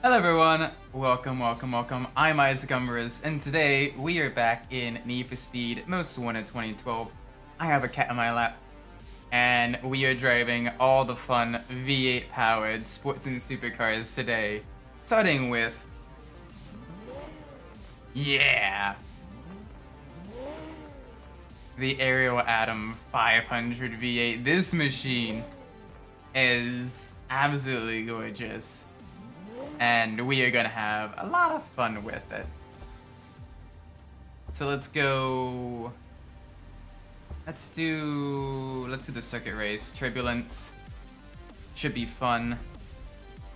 Hello everyone, welcome. I'm Isaac Umbras, and today we are back in Need for Speed Most Wanted 2012. I have a cat in my lap, and we are driving all the fun V8 powered sports and supercars today. Starting with... yeah! The Aerial Atom 500 V8. This machine is absolutely gorgeous. And we are gonna have a lot of fun with it. So let's go. Let's do the circuit race. Turbulence should be fun.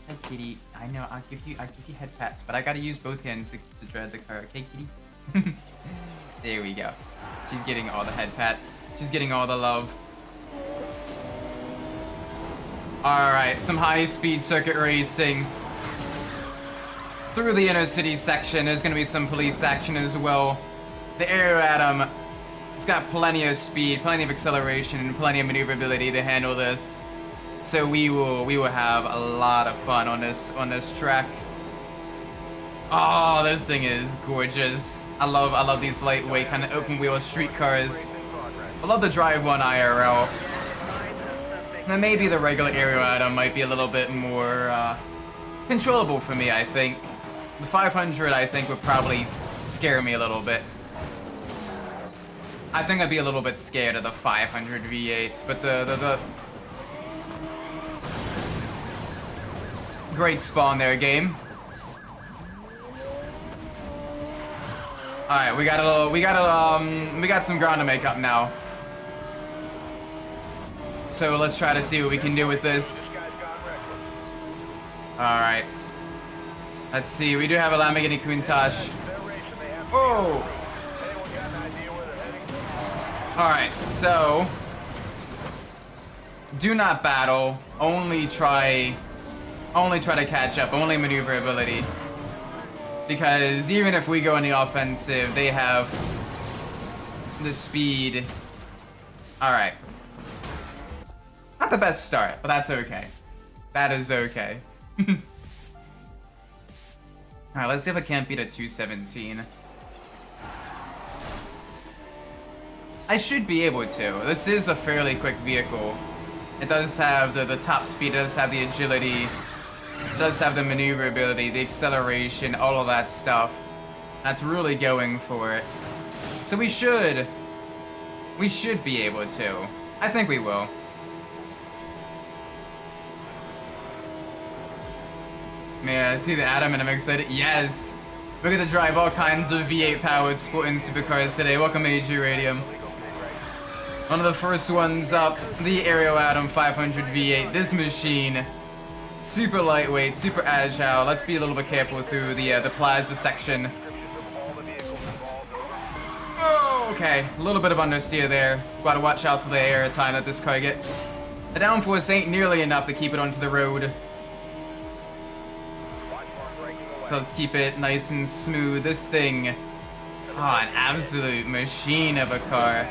Hi kitty. I know I'll give you head pats, but I gotta use both hands to drive the car. Okay, kitty. There we go. She's getting all the head pats. She's getting all the love. All right, some high-speed circuit racing. Through the inner city section, there's gonna be some police action as well. The Aero Atom, it's got plenty of speed, plenty of acceleration, and plenty of maneuverability to handle this. So we will have a lot of fun on this track. Oh, this thing is gorgeous. I love these lightweight kind of open wheel street cars. I love the drive one IRL. Now maybe the regular Aero Atom might be a little bit more controllable for me, I think. The 500, I think, would probably scare me a little bit. I think I'd be a little bit scared of the 500 V8s, but the great spawn there, game. All right, we got some ground to make up now. So let's try to see what we can do with this. All right. Let's see, we do have a Lamborghini Countach. Oh! Alright, so... do not battle, only try to catch up, only maneuverability. Because even if we go in the offensive, they have the speed. Alright. Not the best start, but that's okay. That is okay. Alright, let's see if I can't beat a 217. I should be able to. This is a fairly quick vehicle. It does have the top speed, it does have the agility, it does have the maneuverability, the acceleration, all of that stuff. That's really going for it. So we should be able to. I think we will. Man, I see the Atom and I'm excited. Yes! We're gonna drive all kinds of V8 powered sport and supercars today. Welcome AG Radium. One of the first ones up, the Aero Atom 500 V8. This machine, super lightweight, super agile. Let's be a little bit careful through the plaza section. Oh, okay, a little bit of understeer there. Gotta watch out for the air time that this car gets. The downforce ain't nearly enough to keep it onto the road. So let's keep it nice and smooth. This thing, an absolute machine of a car.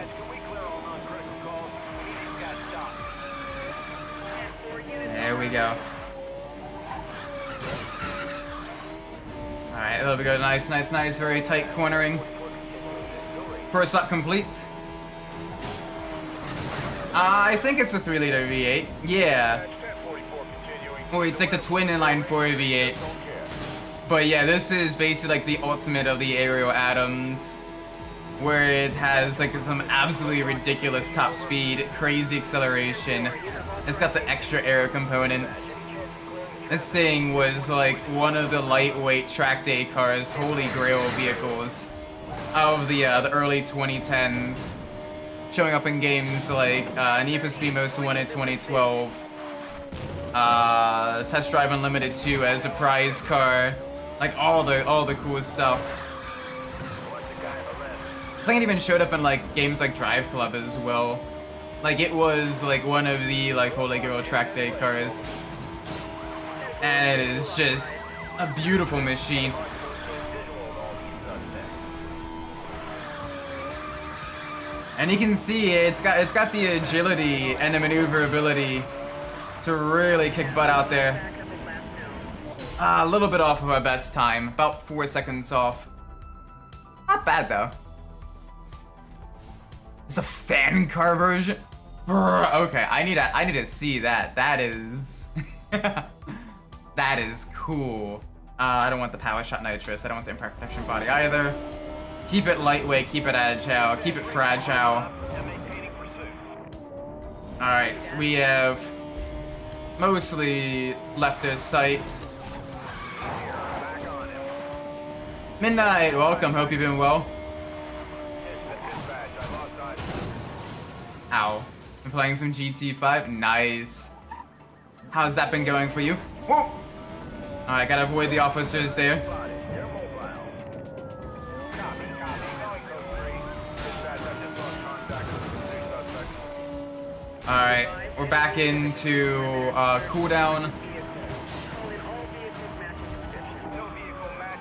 There we go. Alright, there we go. Nice, very tight cornering. First up complete. I think it's a 3-liter V8. Yeah. Oh, it's like the twin inline 4 V8. But yeah, this is basically like the ultimate of the Aerial Atoms, where it has like some absolutely ridiculous top speed, crazy acceleration. It's got the extra aero components. This thing was like one of the lightweight track day cars, holy grail vehicles of the early 2010s, showing up in games like Need for Speed Most Wanted 2012, Test Drive Unlimited 2 as a prize car. Like all the cool stuff. I think it even showed up in like games like Drive Club as well. Like it was like one of the like holy grail track day cars. And it is just a beautiful machine. And you can see it's got the agility and the maneuverability to really kick butt out there. A little bit off of our best time. About 4 seconds off. Not bad, though. It's a fan car version? Brr, okay, I need to see that. That is... that is cool. I don't want the power shot nitrous. I don't want the impact protection body either. Keep it lightweight, keep it agile, keep it fragile. Alright, so we have mostly left their sights. Midnight, welcome, hope you've been well. Ow. Been playing some GT5, nice. How's that been going for you? Whoa! Alright, gotta avoid the officers there. Alright, we're back into cooldown.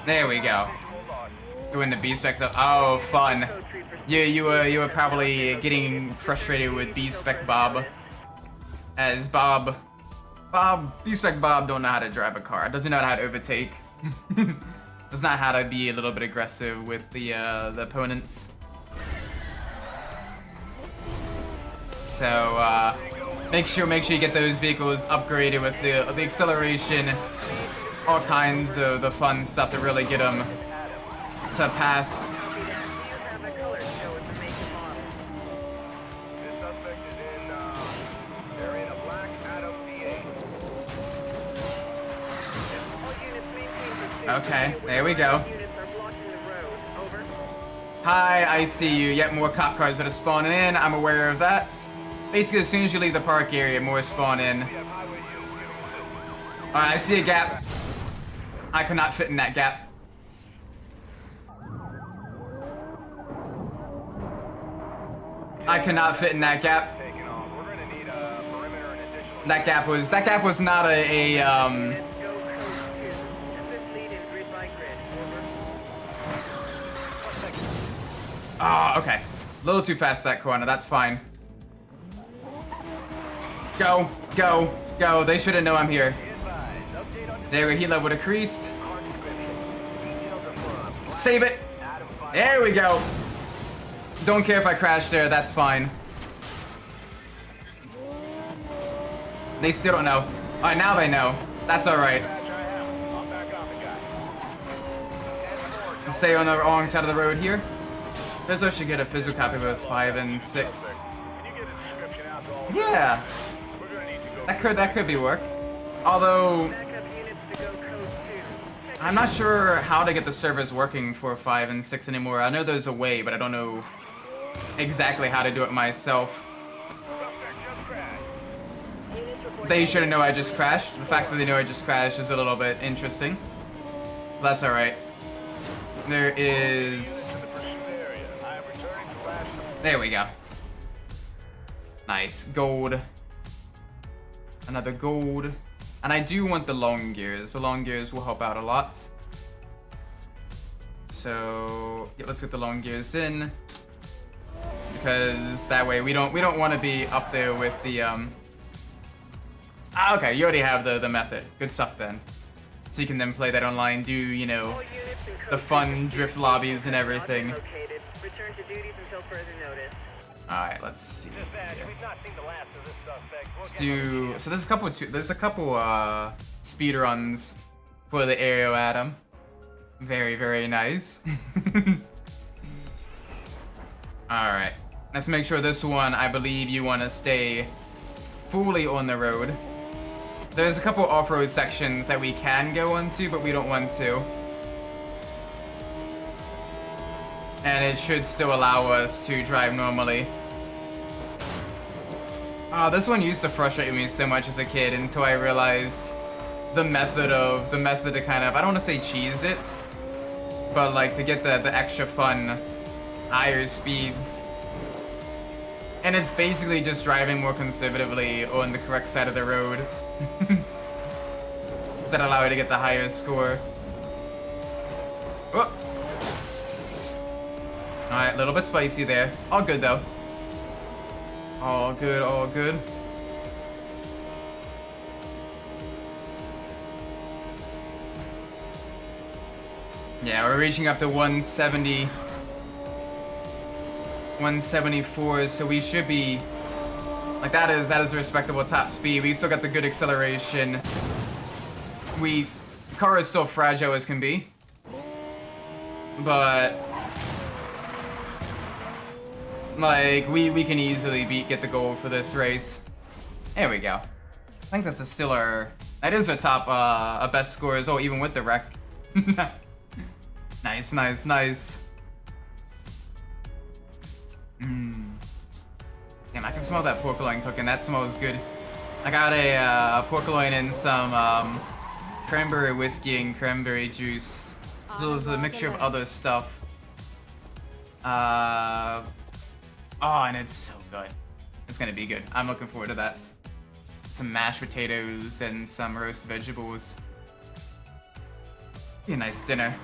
There we go. Doing the B specs up. Oh, fun. You were probably getting frustrated with B spec Bob, as B spec Bob don't know how to drive a car. Doesn't know how to overtake. Does not know how to be a little bit aggressive with the opponents. So make sure you get those vehicles upgraded with the acceleration, all kinds of the fun stuff to really get them to pass. Okay, there we go. Hi, I see you. Yet more cop cars that are spawning in. I'm aware of that. Basically, as soon as you leave the park area, more spawn in. Alright, I see a gap. I could not fit in that gap. I could not fit in that gap. That gap was not a oh, okay. A little too fast that corner, that's fine. Go, go, go. They shouldn't know I'm here. There, heat level decreased. Save it. There we go. Don't care if I crash there, that's fine. They still don't know. Alright, now they know. That's alright. Stay on the wrong side of the road here. There's actually get a physical copy with 5 and 6. Yeah. That could be work. Although I'm not sure how to get the servers working for 5 and 6 anymore. I know there's a way, but I don't know exactly how to do it myself. They shouldn't know I just crashed. The fact that they know I just crashed is a little bit interesting. That's alright. There is... There we go. Nice. Gold. Another gold. And I do want the long gears. The long gears will help out a lot. So yeah, let's get the long gears in. Because that way we don't want to be up there with the Ah, okay, you already have the method. Good stuff then. So you can then play that online, do, you know, the fun drift lobbies and everything. Alright, let's see. Let's do... So there's a couple speed runs for the Aero Atom. Very, very nice. Alright. Let's make sure this one, I believe you want to stay fully on the road. There's a couple off-road sections that we can go onto, but we don't want to. And it should still allow us to drive normally. This one used to frustrate me so much as a kid until I realized the method to kind of, I don't want to say cheese it, but like to get the extra fun higher speeds. And it's basically just driving more conservatively on the correct side of the road. Does that allow you to get the higher score? Oh. Alright, a little bit spicy there. All good though. All good, all good. Yeah, we're reaching up to 170, 174, so we should be like that is a respectable top speed. We still got the good acceleration. The car is still fragile as can be, but like we can easily get the goal for this race. There we go. I think that's still that is our top best score as well, even with the wreck. Nice, nice, nice. Damn, I can smell that pork loin cooking. That smells good. I got a pork loin and some cranberry whiskey and cranberry juice. So it's a mixture of other stuff. Oh, and it's so good. It's gonna be good. I'm looking forward to that. Some mashed potatoes and some roast vegetables. Be a nice dinner.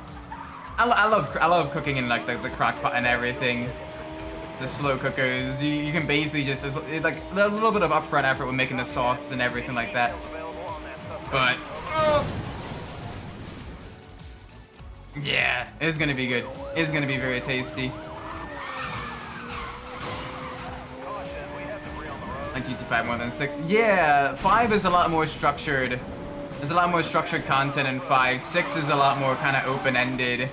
I love cooking in like the crock pot and everything. The slow cookers, you can basically just like a little bit of upfront effort with making the sauce and everything like that. But yeah, it's gonna be good. It's gonna be very tasty. Like GT5 more than 6. Yeah, 5 is a lot more structured. There's a lot more structured content in 5. 6 is a lot more kind of open-ended.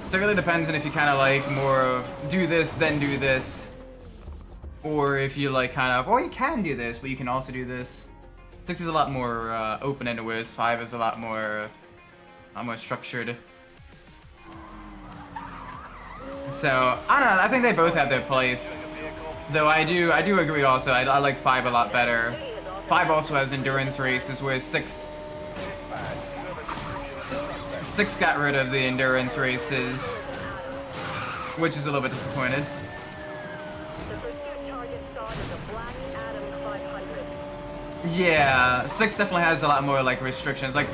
So it really depends on if you kind of like more of do this, then do this. Or if you like kind of, or you can do this, but you can also do this. 6 is a lot more open-ended, whereas 5 is a lot more structured. So, I don't know, I think they both have their place. Though I do agree also, I like 5 a lot better. 5 also has endurance races, whereas 6 got rid of the endurance races, which is a little bit disappointed. Yeah, 6 definitely has a lot more like restrictions. Like,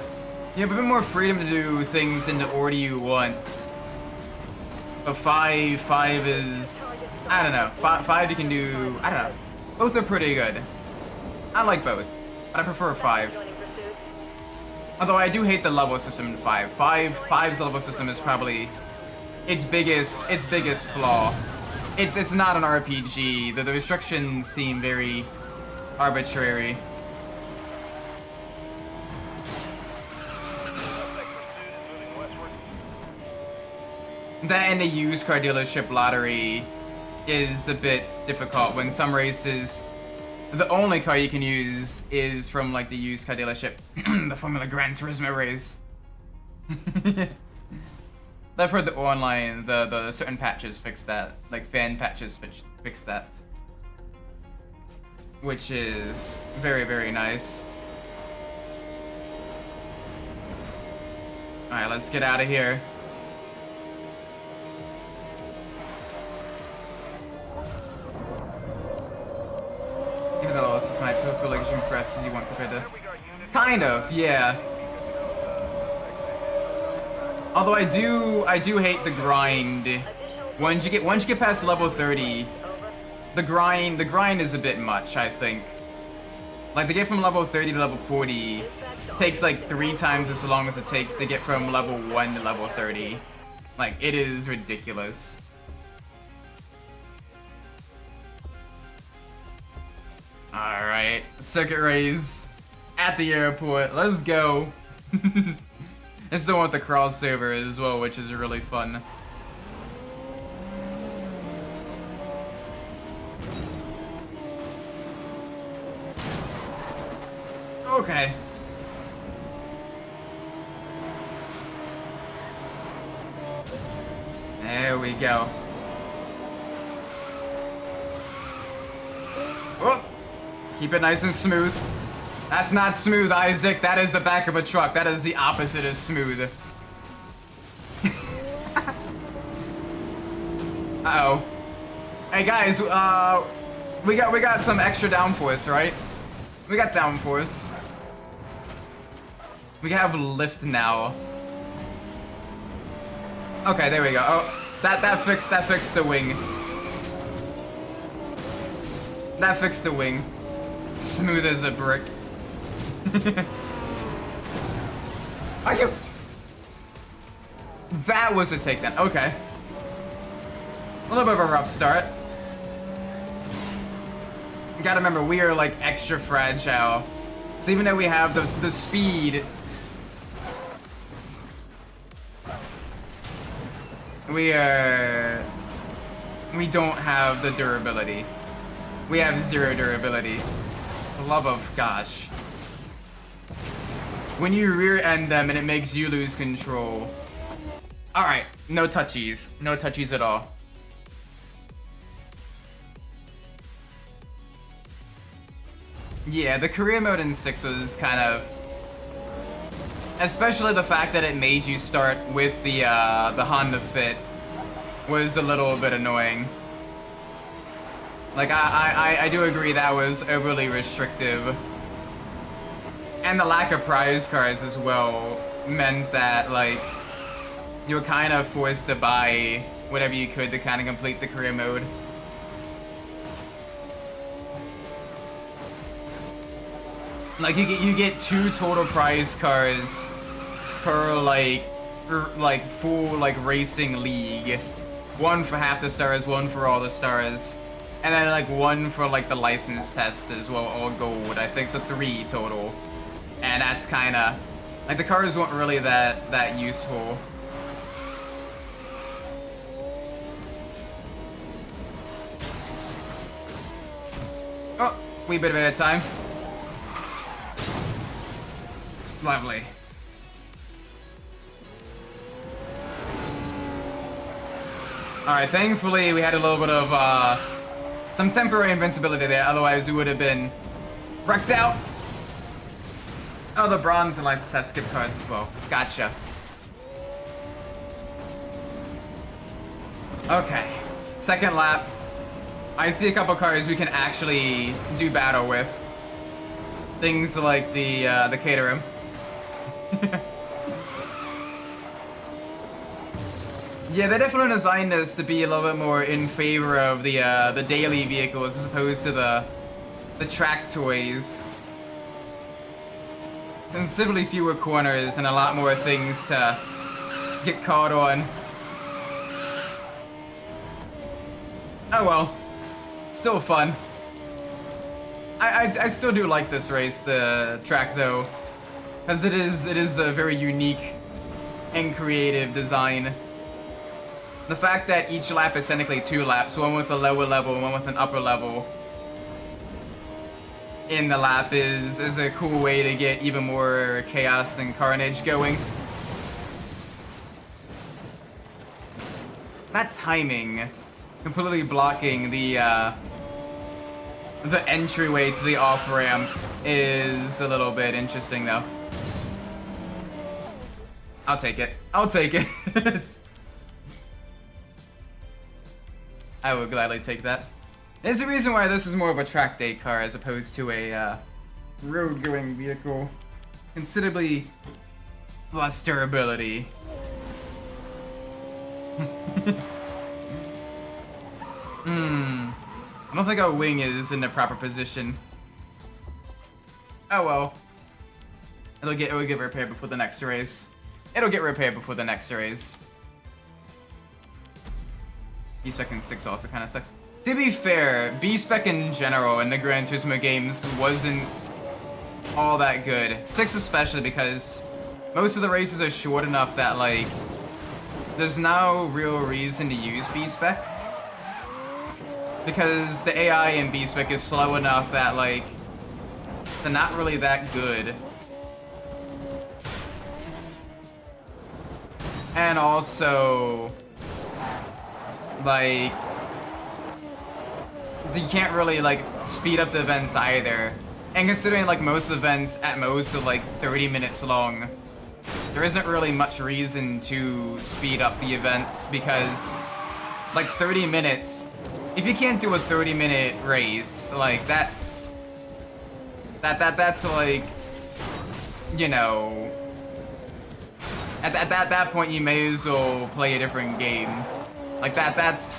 you have a bit more freedom to do things in the order you want. But 5 is, I don't know. 5 you can do, I don't know. Both are pretty good. I like both, but I prefer 5. Although I do hate the level system in 5. 5's level system is probably its biggest flaw. It's not an RPG. The restrictions seem very arbitrary. That and the used car dealership lottery is a bit difficult when some races the only car you can use is from like the used car dealership. The Formula Gran Turismo race. I've heard the online, the certain patches fix that. Like fan patches fix that. Which is very, very nice. Alright, let's get out of here. Even though this might feel like June Press as you want compared to... Kind of, yeah. Although I do hate the grind. Once you get past level 30, the grind is a bit much, I think. Like to get from level 30 to level 40 takes like 3 times as long as it takes to get from level 1 to level 30. Like, it is ridiculous. Alright, circuit race at the airport. Let's go. It's the one with the crossover as well, which is really fun. Okay. There we go. Oh! Keep it nice and smooth. That's not smooth, Isaac. That is the back of a truck. That is the opposite of smooth. Uh-oh. Hey guys, we got some extra downforce, right? We got downforce. We have lift now. Okay, there we go. Oh, that fixed the wing. That fixed the wing. Smooth as a brick. Are you? That was a takedown. Okay. A little bit of a rough start. You gotta remember, we are like extra fragile. So even though we have the speed, we don't have the durability. We have 0 durability. For the love of gosh. When you rear end them and it makes you lose control. Alright, no touchies. No touchies at all. Yeah, the career mode in 6 was kind of... Especially the fact that it made you start with the Honda Fit was a little bit annoying. Like, I do agree that was overly restrictive. And the lack of prize cars as well meant that, like, you were kind of forced to buy whatever you could to kind of complete the career mode. Like, you get 2 total prize cars per, like full, like, racing league. 1 for half the stars, 1 for all the stars. And then, like, 1 for, like, the license test as well, all gold. I think so, 3 total. And that's kind of... Like, the cars weren't really that useful. Oh, wee bit of air time. Lovely. Alright, thankfully we had a little bit of, some temporary invincibility there, otherwise we would have been wrecked out. Oh, the bronze and license test skip cars as well. Gotcha. Okay. Second lap. I see a couple cars we can actually do battle with. Things like the Caterham. Yeah, they definitely designed this to be a little bit more in favor of the daily vehicles as opposed to the track toys. Considerably fewer corners and a lot more things to get caught on. Oh well, still fun. I still do like this race, the track though, because it is a very unique and creative design. The fact that each lap is technically 2 laps, one with a lower level and one with an upper level in the lap is a cool way to get even more chaos and carnage going. That timing, completely blocking the entryway to the off-ramp is a little bit interesting though. I'll take it. I'll take it. I would gladly take that. There's a reason why this is more of a track day car as opposed to a road-going vehicle. Considerably less durability. I don't think our wing is in the proper position. Oh well. It'll get repaired before the next race. It'll get repaired before the next race. B-Spec in 6 also kind of sucks. To be fair, B-Spec in general in the Gran Turismo games wasn't all that good. 6 especially because most of the races are short enough that, like, there's no real reason to use B-Spec. Because the AI in B-Spec is slow enough that, like, they're not really that good. And also, like, you can't really, like, speed up the events either. And considering, like, most of the events at most are, like, 30 minutes long, there isn't really much reason to speed up the events because, like, 30 minutes, if you can't do a 30-minute race, like, that's like, you know, at that point you may as well play a different game. Like,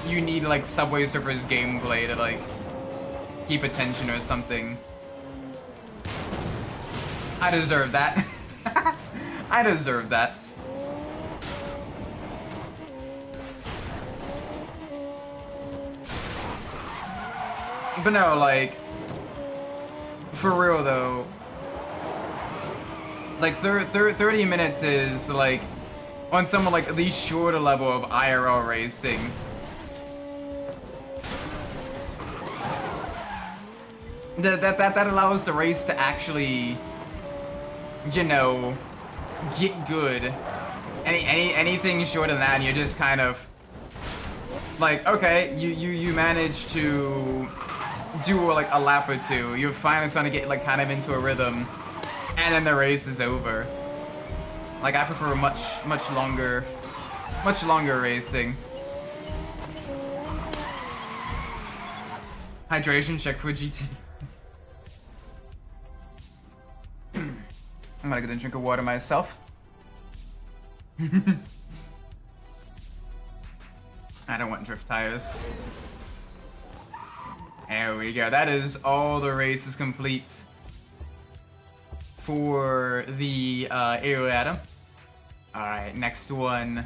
you need, like, Subway Surfers gameplay to, like, keep attention or something. I deserve that. I deserve that. But no, like, for real though, like 30 minutes is like, on someone like the shorter level of IRL racing. That allows the race to actually, you know, get good. Anything shorter than that, and you're just kind of like, okay, you managed to do like a lap or two. You're finally starting to get like kind of into a rhythm, and then the race is over. Like, I prefer much longer racing. Hydration check for GT. I'm gonna get a drink of water myself. I don't want drift tires. There we go. That is all the races complete for the Aero Atom. Alright, next one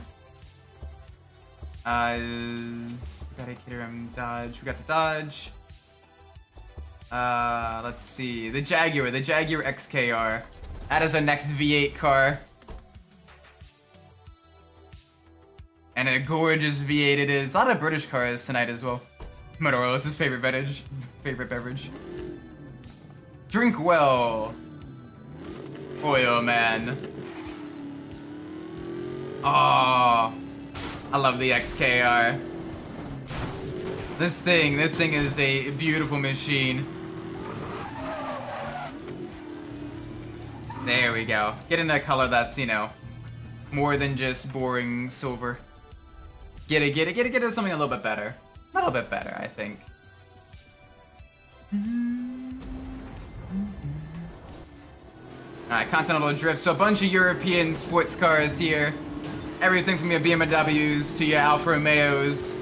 is... we got a Caterham Dodge. We got the Dodge. Let's see. The Jaguar XKR. That is our next V8 car. And a gorgeous V8 it is. A lot of British cars tonight as well. Motorola's favorite beverage. Drink well. Oil man. Oh, I love the XKR. This thing is a beautiful machine. There we go. Get in a color that's, you know, more than just boring silver. Get it something a little bit better. A little bit better, I think. Alright, Continental Drift. So a bunch of European sports cars here. Everything from your BMWs to your Alfa Romeos.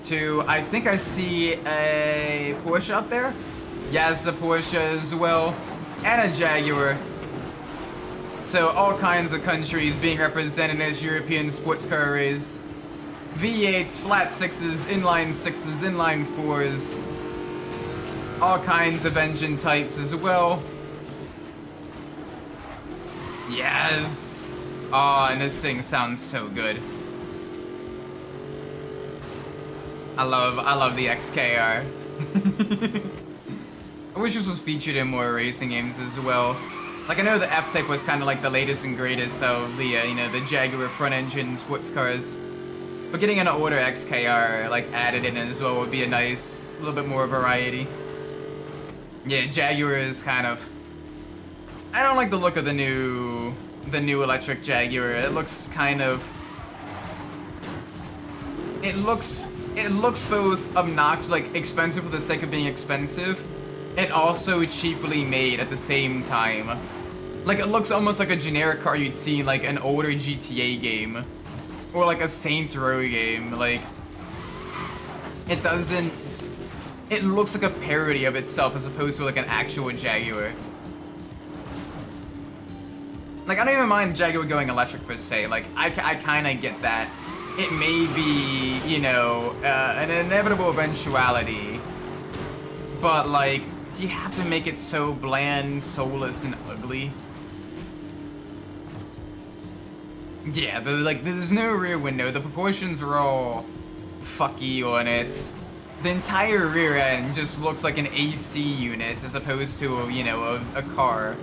To, I think I see a Porsche up there. Yes, a Porsche as well. And a Jaguar. So all kinds of countries being represented as European sports car arrays. V8s, flat 6s, inline 6s, inline 4s. All kinds of engine types as well. Yes! Oh, and this thing sounds so good. I love the XKR. I wish this was featured in more racing games as well. Like, I know the F-Type was kind of like the latest and greatest of the, you know, the Jaguar front-engine sports cars. But getting an older XKR, like, added in as well would be a nice, little bit more variety. Yeah, Jaguar is kind of... I don't like the look of the new electric Jaguar. It looks kind of... It looks both obnoxious, like, expensive for the sake of being expensive, and also cheaply made at the same time. Like, it looks almost like a generic car you'd see in, like, an older GTA game. Or, like, a Saints Row game. Like, it doesn't... It looks like a parody of itself as opposed to, like, an actual Jaguar. Like, I don't even mind Jaguar going electric per se. Like, I kind of get that. It may be, you know, an inevitable eventuality. But, like, do you have to make it so bland, soulless, and ugly? Yeah, like, there's no rear window. The proportions are all fucky on it. The entire rear end just looks like an AC unit as opposed to, you know, a car.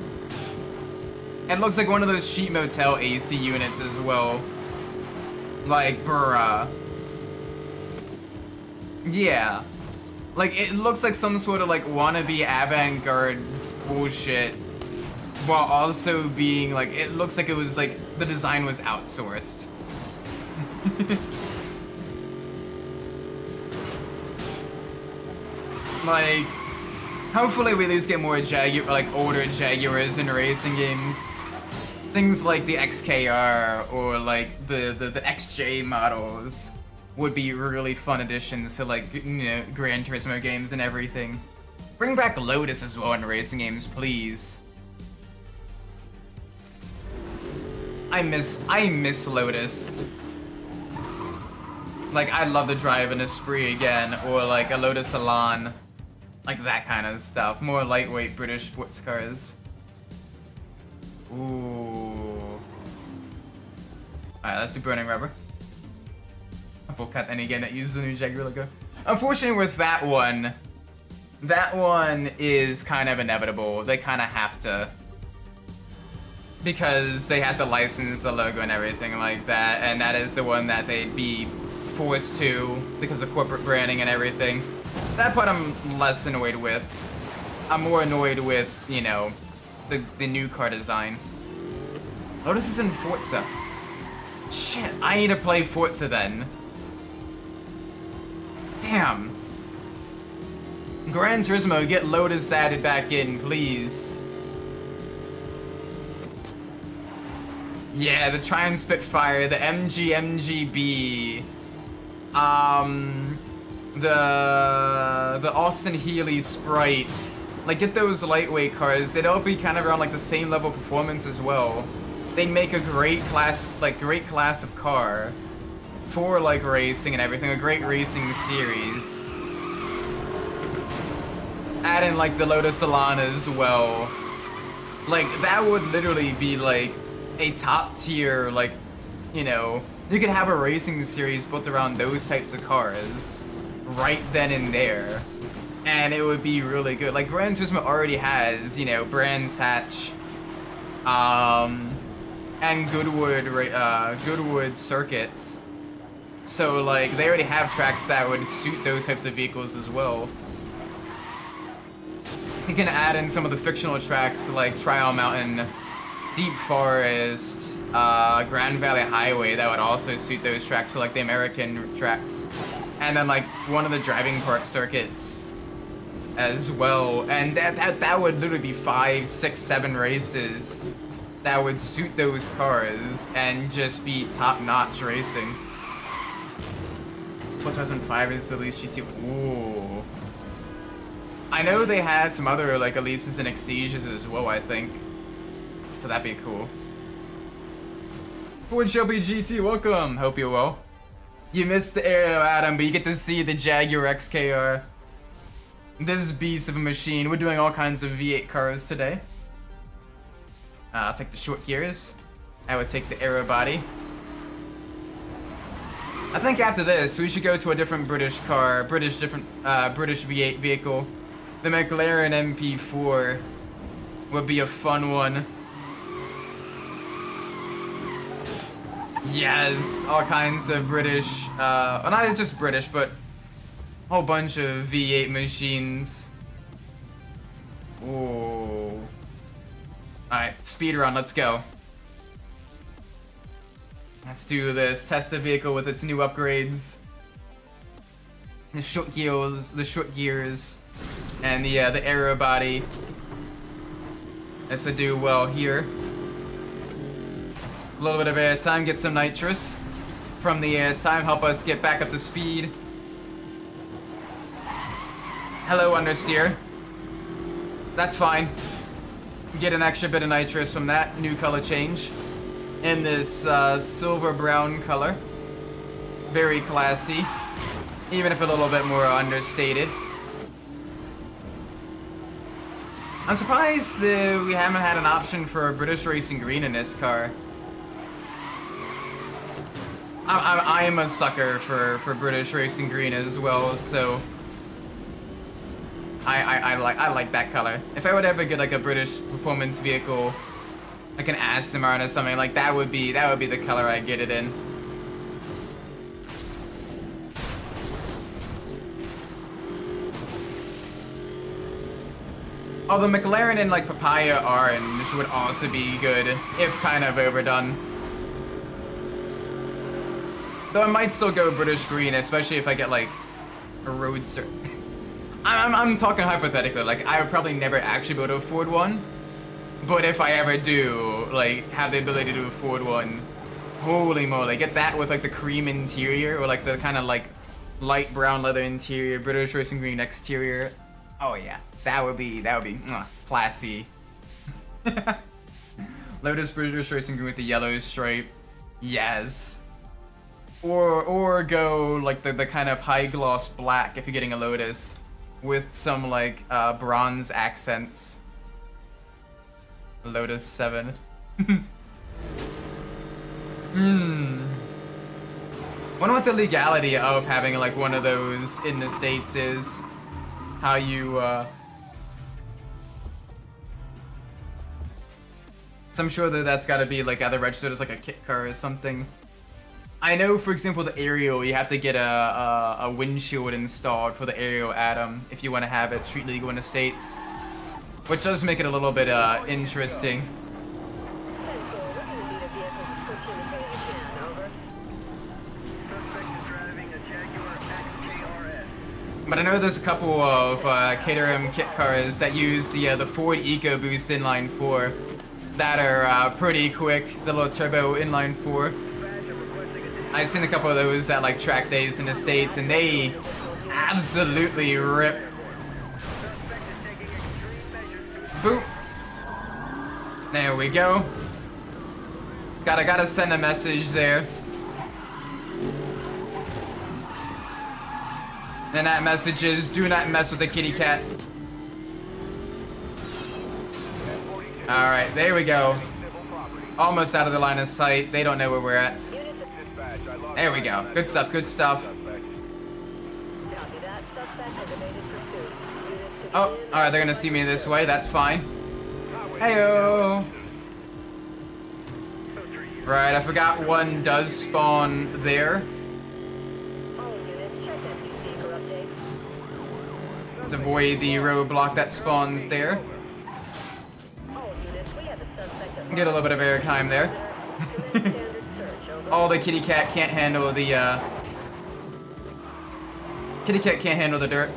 It looks like one of those cheap motel AC units as well. Like, bruh. Yeah. Like, it looks like some sort of, like, wannabe avant-garde bullshit. While also being, like, it looks like it was, like, the design was outsourced. Like, hopefully we at least get more older Jaguars in racing games. Things like the XKR or, like, the XJ models would be really fun additions to, like, you know, Gran Turismo games and everything. Bring back Lotus as well in racing games, please. I miss Lotus. Like, I'd love to drive an Esprit again, or like a Lotus Elan. Like that kind of stuff. More lightweight British sports cars. Ooh. Alright, let's do Burning Rubber. Full cut, and again, it uses the new Jaguar logo. Unfortunately, with that one is kind of inevitable. They kind of have to. Because they have to license the logo and everything like that, and that is the one that they'd be forced to because of corporate branding and everything. That part I'm less annoyed with. I'm more annoyed with, you know, the new car design. Lotus is in Forza. Shit, I need to play Forza then. Damn. Gran Turismo, get Lotus added back in, please. Yeah, the Triumph Spitfire, the MG MGB, the Austin Healey Sprite. Like, get those lightweight cars. They'd all be kind of around like the same level of performance as well. They'd make a great class of car for like racing and everything. A great racing series. Add in like the Lotus Elan as well. Like, that would literally be like a top tier, like, you know, you could have a racing series built around those types of cars right then and there, and it would be really good. Like, Gran Turismo already has, you know, Brands Hatch, and Goodwood circuits, so like they already have tracks that would suit those types of vehicles as well. You can add in some of the fictional tracks like Trial Mountain, Deep Forest, Grand Valley Highway that would also suit those tracks, so like the American tracks. And then like one of the driving park circuits as well. And that would literally be 5, 6, 7 races that would suit those cars and just be top-notch racing. 2005 is Elise GT. Ooh. I know they had some other like Elises and Exesias as well, I think. So that'd be cool. Ford Shelby GT, welcome. Hope you're well. You missed the Aero Adam, but you get to see the Jaguar XKR. This beast of a machine. We're doing all kinds of V8 cars today. I'll take the short gears. I would take the aero body. I think after this, we should go to a different British car, British V8 vehicle. The McLaren MP4 would be a fun one. Yes, all kinds of British, well, not just British, but a whole bunch of V8 machines. Ooh. Alright, speed run, let's go. Let's do this. Test the vehicle with its new upgrades. The short gears, and the aero body. Let's do well here. A little bit of air time, get some nitrous from the air time, help us get back up to speed. Hello, understeer. That's fine. Get an extra bit of nitrous from that new color change in this silver brown color. Very classy, even if a little bit more understated. I'm surprised that we haven't had an option for British Racing Green in this car. I am a sucker for British Racing Green as well, so I like that color. If I would ever get like a British performance vehicle, like an Aston Martin or something, like that would be the color I get it in. Oh, the McLaren in like papaya orange would also be good, if kind of overdone. Though I might still go British Green, especially if I get like a Roadster. I'm talking hypothetically, like I would probably never actually be able to afford one. But if I ever do, like, have the ability to afford one, holy moly, get that with like the cream interior, or like the kind of like light brown leather interior, British Racing Green exterior. Oh yeah, that would be classy. Lotus British Racing Green with the yellow stripe. Yes. Or go like the kind of high gloss black if you're getting a Lotus with some like bronze accents. Lotus 7. Wonder what the legality of having like one of those in the States is. How you so I'm sure that that's gotta be like either registered as like a kit car or something. I know, for example, the Aerial, you have to get a windshield installed for the Aerial Atom if you want to have it street legal in the States, which does make it a little bit interesting. But I know there's a couple of Caterham kit cars that use the Ford EcoBoost inline 4 that are pretty quick, the little turbo inline 4. I've seen a couple of those at like track days in the States, and they absolutely rip. Boop. There we go. Gotta send a message there. And that message is, do not mess with the kitty cat. Alright, there we go. Almost out of the line of sight. They don't know where we're at. There we go. Good stuff, good stuff. Oh, alright, they're gonna see me this way. That's fine. Heyo! Right, I forgot one does spawn there. Let's avoid the roadblock that spawns there. Get a little bit of airtime there. Oh, the kitty cat can't handle the kitty cat can't handle the dirt.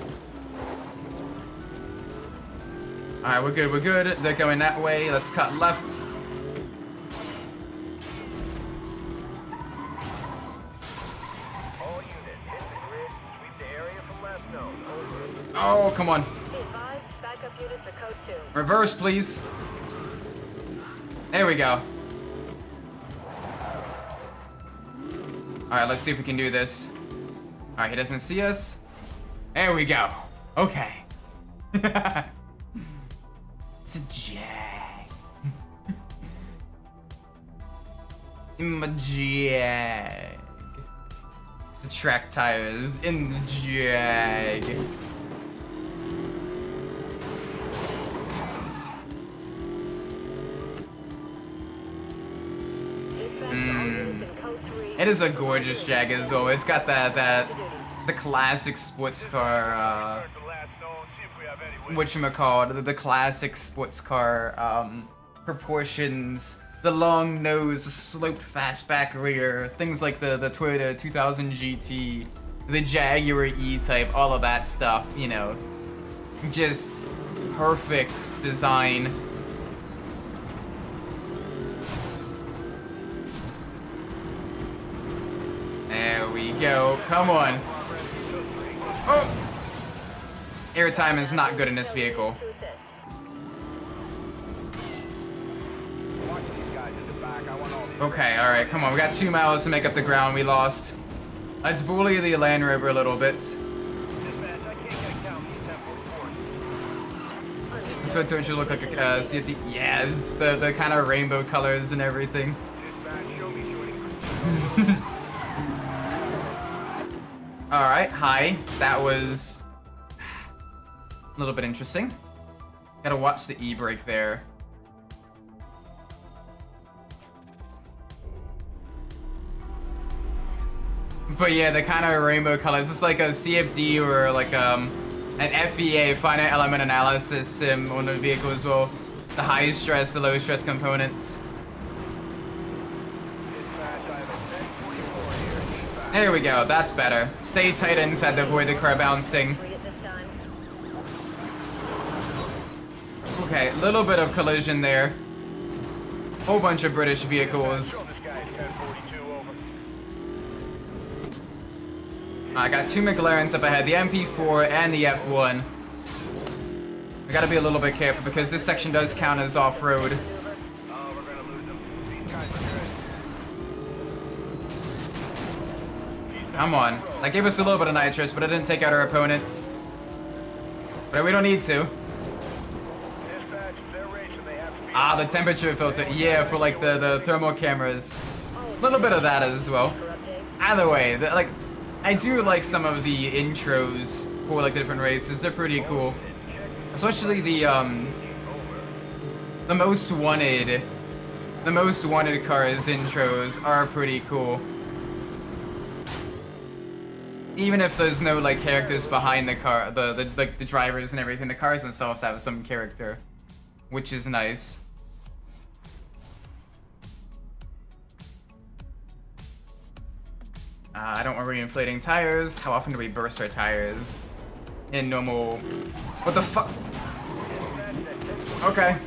Alright, we're good, we're good. They're going that way. Let's cut left. Oh, come on. Reverse, please. There we go. Alright, let's see if we can do this. Alright, he doesn't see us. There we go. Okay. It's a Jag. In my Jag. The track tires in the Jag. It is a gorgeous Jag as well. It's got the classic sports car, whatchamacallit, the classic sports car proportions, the long nose, the sloped fastback rear, things like the Toyota 2000 GT, the Jaguar E-Type, all of that stuff, you know, just perfect design. There we go. Come on. Oh! Airtime is not good in this vehicle. Okay, alright, come on. We got 2 miles to make up the ground we lost. Let's bully the Land Rover a little bit. The filter should look like a CFD. Yes, the kind of rainbow colors and everything. Alright, hi. That was a little bit interesting. Gotta watch the e-brake there. But yeah, the kind of rainbow colors. It's like a CFD or like an FEA, finite element analysis sim on the vehicle as well. The high stress, the low stress components. There we go, that's better. Stay tight inside to avoid the car bouncing. Okay, a little bit of collision there. Whole bunch of British vehicles. I got 2 McLarens up ahead, the MP4 and the F1. I gotta be a little bit careful because this section does count as off-road. Come on. That gave us a little bit of nitrous, but it didn't take out our opponent. But we don't need to. Ah, the temperature filter. Yeah, for like the thermal cameras. A little bit of that as well. Either way, like, I do like some of the intros for like the different races. They're pretty cool. Especially the most wanted cars intros are pretty cool. Even if there's no like characters behind the car, the drivers and everything, the cars themselves have some character, which is nice. I don't want reinflating tires. How often do we burst our tires in normal? What the fuck? Okay.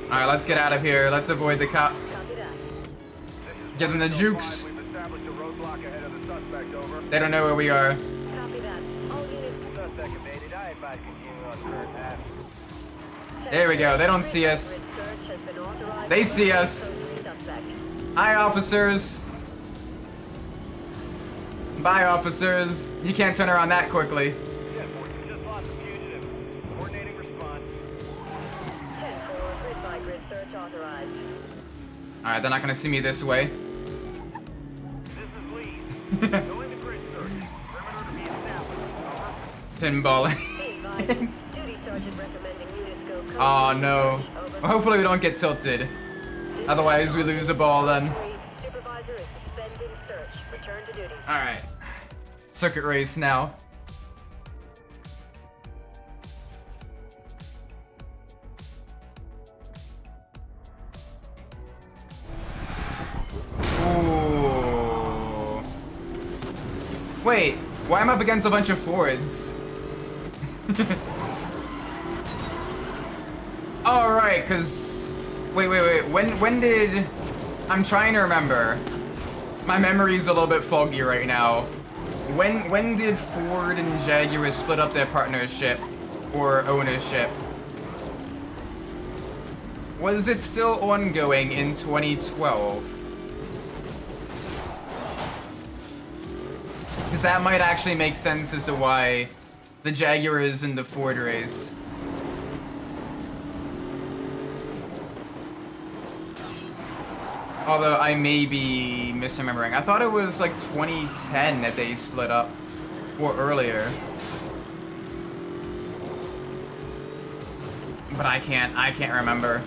Alright, let's get out of here. Let's avoid the cops. Give them the jukes. They don't know where we are. There we go. They don't see us. They see us. Hi, officers. Bye, officers. You can't turn around that quickly. Alright, they're not gonna see me this way. Pinballing. Oh no. Well, hopefully we don't get tilted. Otherwise we lose a ball then. Alright. Circuit race now. Ooh. Wait, why am I up against a bunch of Fords? Alright, cause wait. When did I'm trying to remember. My memory's a little bit foggy right now. When did Ford and Jaguar split up their partnership or ownership? Was it still ongoing in 2012? Because that might actually make sense as to why the Jaguar is in the Ford race. Although I may be misremembering. I thought it was like 2010 that they split up. Or earlier. But I can't remember.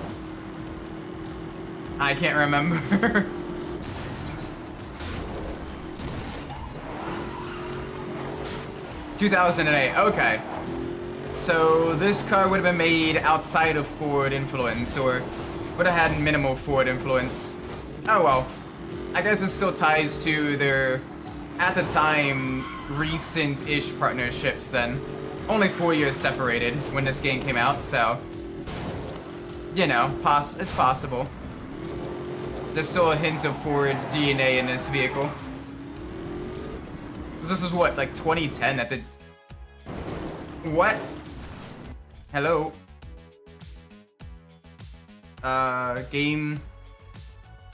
I can't remember. ...2008, okay. So this car would have been made outside of Ford influence, or would have had minimal Ford influence. Oh well. I guess it still ties to their, at the time, recent-ish partnerships then. Only 4 years separated when this game came out, so... You know, it's possible. There's still a hint of Ford DNA in this vehicle. This was what, like 2010 that the... What? Hello? Game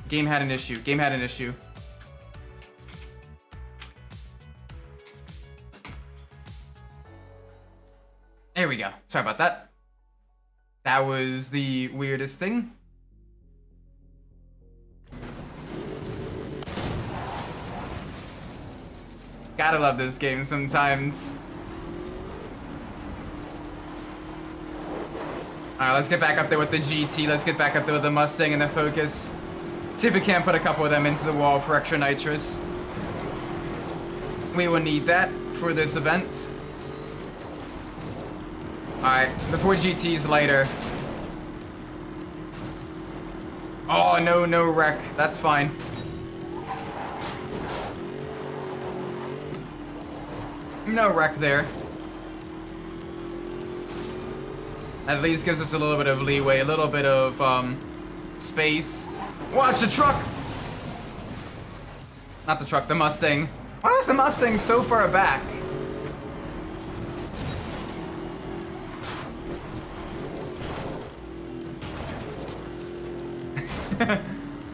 had an issue. Game had an issue. There we go. Sorry about that. That was the weirdest thing. Gotta love this game sometimes. Alright, let's get back up there with the GT. Let's get back up there with the Mustang and the Focus. See if we can't put a couple of them into the wall for extra nitrous. We will need that for this event. Alright, the 4 GT's later. Oh, no wreck. That's fine. No wreck there. At least gives us a little bit of leeway, a little bit of space. Watch the truck! Not the truck, the Mustang. Why was the Mustang so far back?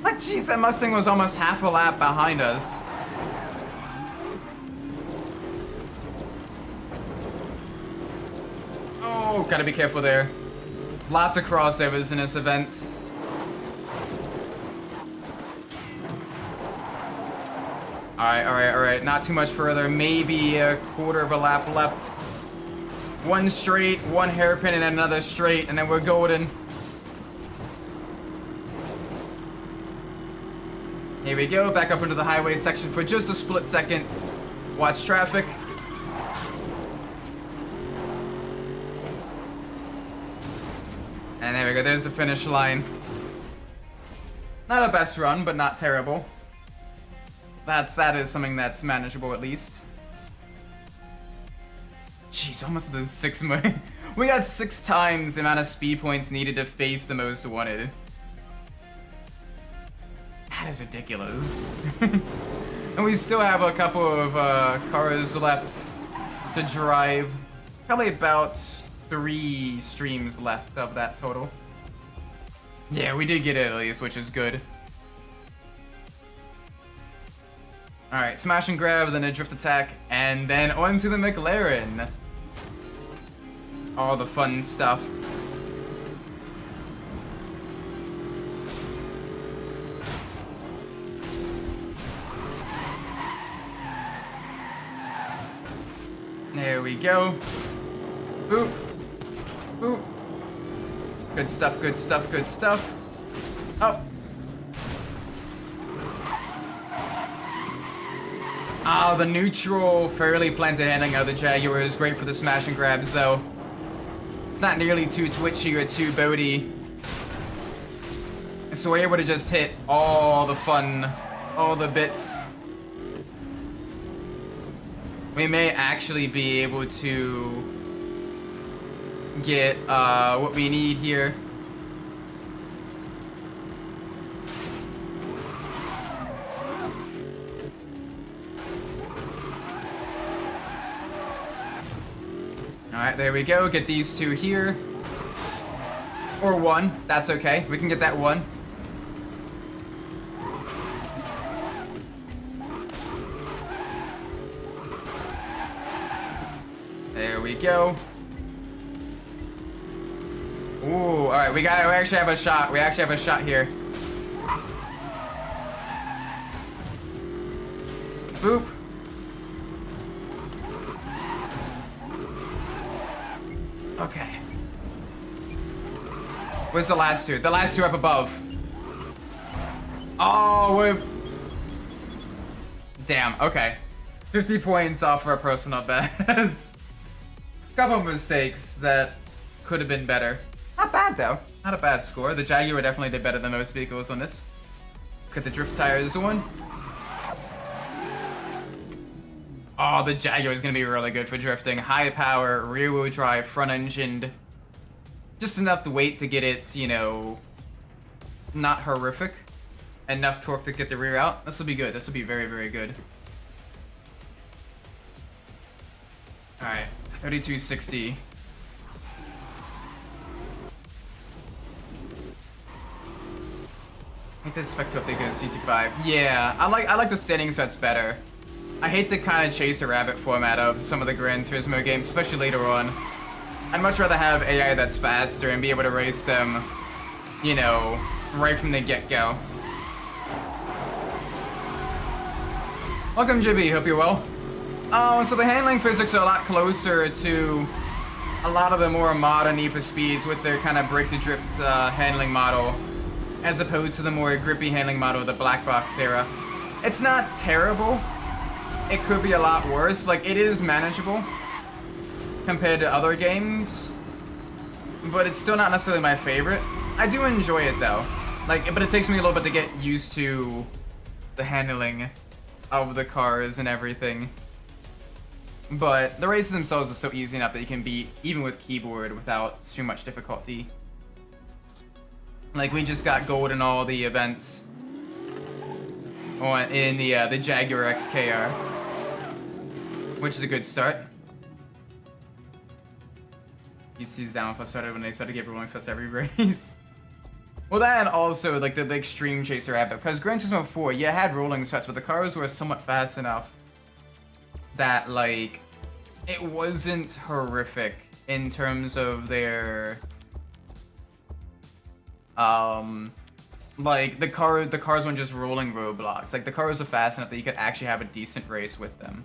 Like, jeez, that Mustang was almost half a lap behind us. Oh, gotta be careful there. Lots of crossovers in this event. Alright. Not too much further. Maybe a quarter of a lap left. One straight, one hairpin, and another straight, and then we're golden. Here we go, back up into the highway section for just a split second. Watch traffic. And there we go, there's the finish line. Not a best run, but not terrible. That is something that's manageable at least. Jeez, almost with a 6 million. We got 6 times the amount of speed points needed to face the most wanted. That is ridiculous. And we still have a couple of cars left to drive. Probably about 3 streams left of that total. Yeah, we did get it at least, which is good. Alright, smash and grab, then a drift attack, and then onto the McLaren. All the fun stuff. There we go. Boop. Boop. Good stuff, good stuff, good stuff. Oh. Ah, the neutral, fairly planted handling of the Jaguar is great for the smash and grabs, though. It's not nearly too twitchy or too boaty. So we're able to just hit all the fun, all the bits. We may actually be able to get what we need here. Alright, there we go. Get these 2 here. Or 1. That's okay. We can get that 1. There we go. Ooh, alright, we actually have a shot. We actually have a shot here. Boop. Okay. Where's the last 2? The last 2 up above. Oh, we're... Damn, okay. 50 points off for a personal best. Couple mistakes that could have been better. Not bad, though. Not a bad score. The Jaguar definitely did better than most vehicles on this. Let's get the drift tires on. Oh, the Jaguar is going to be really good for drifting. High power, rear-wheel drive, front-engined. Just enough weight to get it, you know, not horrific. Enough torque to get the rear out. This will be good. This will be very, very good. Alright, 3260. I think that's spec to update against GT5. Yeah, I like the standing sets better. I hate the kind of chase a rabbit format of some of the Gran Turismo games, especially later on. I'd much rather have AI that's faster and be able to race them, you know, right from the get-go. Welcome, JB. Hope you're well. So the handling physics are a lot closer to a lot of the more modern Need for Speeds with their kind of break-to-drift handling model, as opposed to the more grippy handling model of the black box era. It's not terrible. It could be a lot worse. Like, it is manageable compared to other games, but it's still not necessarily my favorite. I do enjoy it though. Like, but it takes me a little bit to get used to the handling of the cars and everything. But the races themselves are so easy enough that you can beat even with keyboard without too much difficulty. Like, we just got gold in all the events in the Jaguar XKR, which is a good start. PC's downfall started when they started to give rolling struts every race. Well, that and also like the extreme chaser rabbit, because Gran Turismo 4, yeah, had rolling struts, but the cars were somewhat fast enough that like it wasn't horrific in terms of their like the cars weren't just rolling roadblocks. Like the cars are fast enough that you could actually have a decent race with them.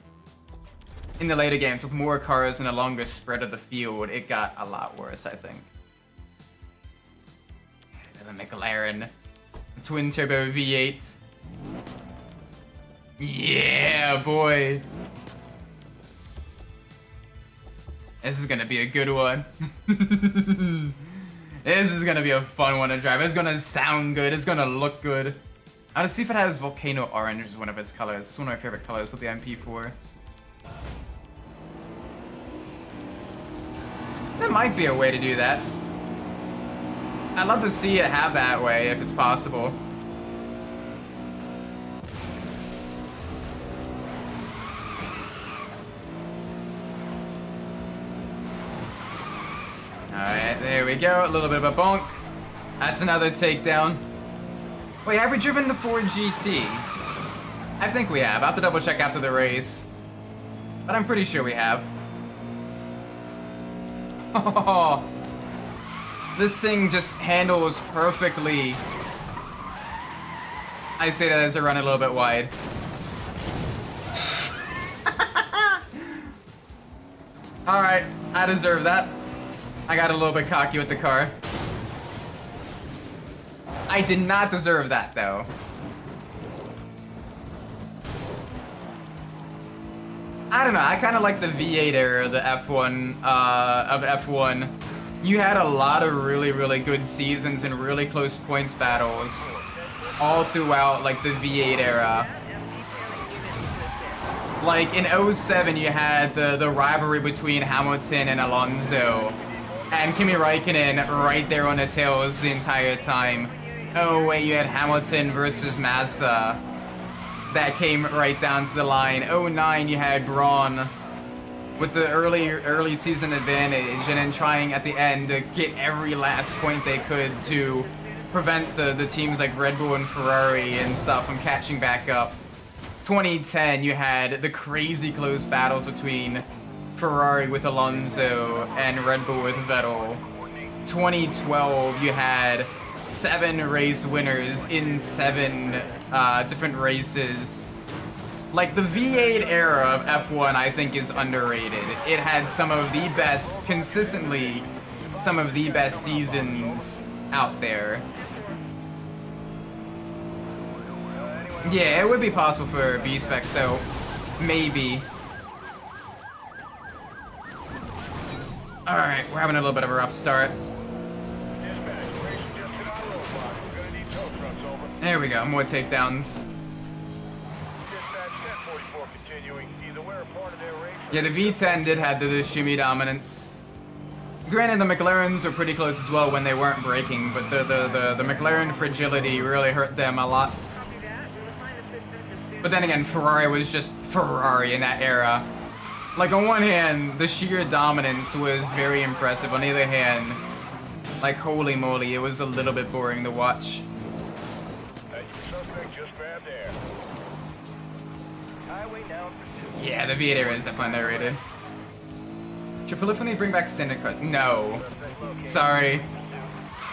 In the later games, with more cars and a longer spread of the field, it got a lot worse, I think. And the McLaren twin turbo V8. Yeah, boy. This is gonna be a good one. This is gonna be a fun one to drive. It's gonna sound good. It's gonna look good. I want to see if it has volcano orange as one of its colors. It's one of my favorite colors with the MP4. There might be a way to do that. I'd love to see it have that way if it's possible. Alright, there we go. A little bit of a bonk. That's another takedown. Wait, have we driven the Ford GT? I think we have. I'll have to double check after the race. But I'm pretty sure we have. Oh, this thing just handles perfectly. I say that as I run a little bit wide. Alright, I deserve that. I got a little bit cocky with the car. I did not deserve that, though. I don't know, I kind of like the V8 era, the F1, of F1. You had a lot of really, really good seasons and really close points battles all throughout, like, the V8 era. Like, in 07, you had the rivalry between Hamilton and Alonso. And Kimi Raikkonen right there on the tails the entire time. Oh, wait, you had Hamilton versus Massa. That came right down to the line. 09, you had Braun with the early season advantage, and then trying at the end to get every last point they could to prevent the teams like Red Bull and Ferrari and stuff from catching back up. 2010, you had the crazy close battles between Ferrari with Alonso and Red Bull with Vettel. 2012, you had 7 race winners in 7 different races. Like, the V8 era of F1, I think, is underrated. It had some of the best, consistently, some of the best seasons out there. Yeah, it would be possible for B-Spec, so maybe. Alright, we're having a little bit of a rough start. There we go, more takedowns. Yeah, the V10 did have the shimmy dominance. Granted, the McLarens were pretty close as well when they weren't braking, but the McLaren fragility really hurt them a lot. But then again, Ferrari was just Ferrari in that era. Like, on one hand, the sheer dominance was very impressive. On the other hand, like, holy moly, it was a little bit boring to watch. Yeah, the V8 era is definitely underrated. Should Polyphony bring back standard cars? No. Sorry.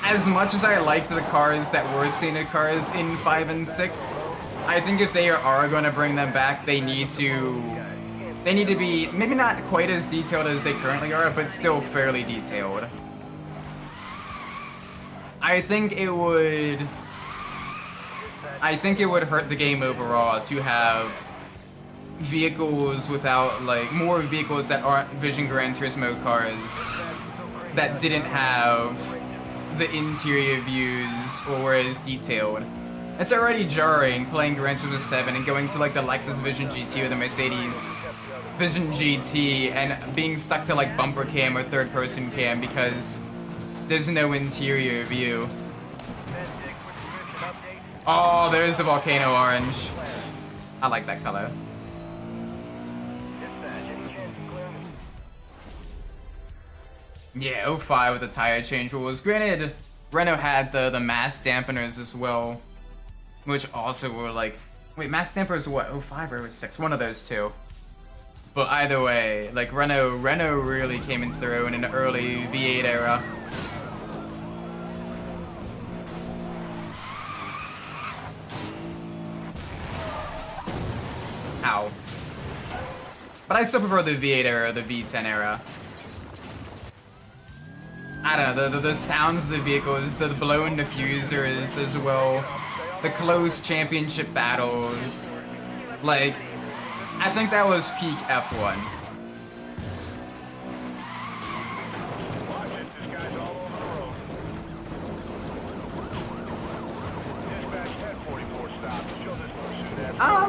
As much as I liked the cars that were standard cars in 5 and 6, I think if they are going to bring them back, they need to be, maybe not quite as detailed as they currently are, but still fairly detailed. I think it would hurt the game overall to have vehicles without, like, more vehicles that aren't Vision Gran Turismo cars that didn't have the interior views or were as detailed. It's already jarring playing Gran Turismo 7 and going to, like, the Lexus Vision GT or the Mercedes Vision GT and being stuck to, like, bumper cam or third person cam because there's no interior view. Oh, there's the volcano orange. I like that color. Yeah, 05 with the tire change rules. Granted, Renault had the mass dampeners as well, which also were like, wait, mass dampers what? 05 or 06? One of those two. But either way, like Renault really came into their own in the early V8 era. Ow. But I still prefer the V8 era, the V10 era. I don't know, the sounds of the vehicles, the blown diffusers as well, the close championship battles. Like, I think that was peak F1.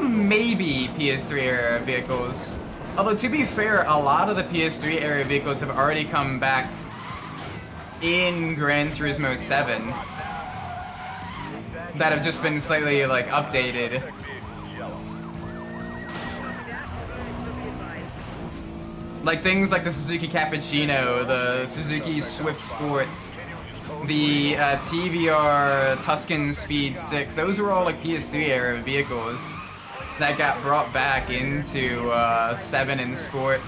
Maybe PS3 era vehicles. Although, to be fair, a lot of the PS3 era vehicles have already come back in Gran Turismo 7 that have just been slightly, like, updated. Like things like the Suzuki Cappuccino, the Suzuki Swift Sports, the TVR Tuscan Speed 6, those were all like PS3 era vehicles that got brought back into 7 and Sport.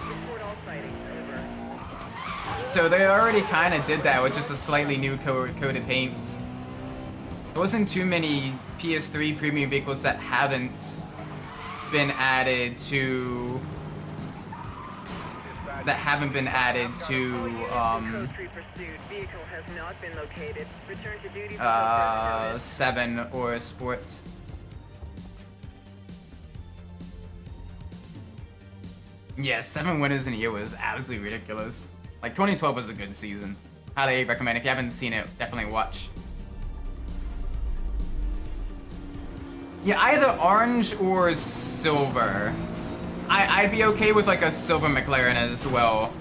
So they already kind of did that with just a slightly new coated paint. There wasn't too many PS3 premium vehicles that haven't been added to... 7 or Sports. Yeah, 7 winners in a year was absolutely ridiculous. Like, 2012 was a good season. Highly recommend. If you haven't seen it, definitely watch. Yeah, either orange or silver. I'd be okay with like a silver McLaren as well,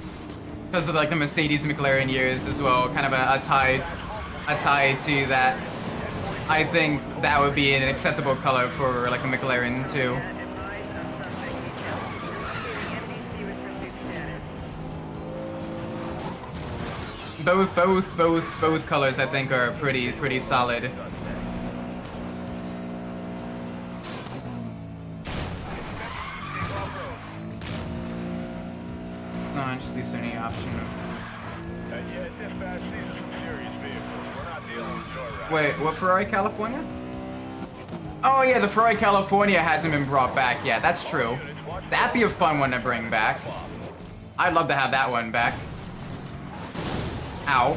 because of like the Mercedes McLaren years as well. Kind of a tie to that. I think that would be an acceptable color for like a McLaren too. Both colors I think are pretty solid. Not just any option. Wait, what Ferrari California? Oh yeah, the Ferrari California hasn't been brought back yet. That's true. That'd be a fun one to bring back. I'd love to have that one back. Ow.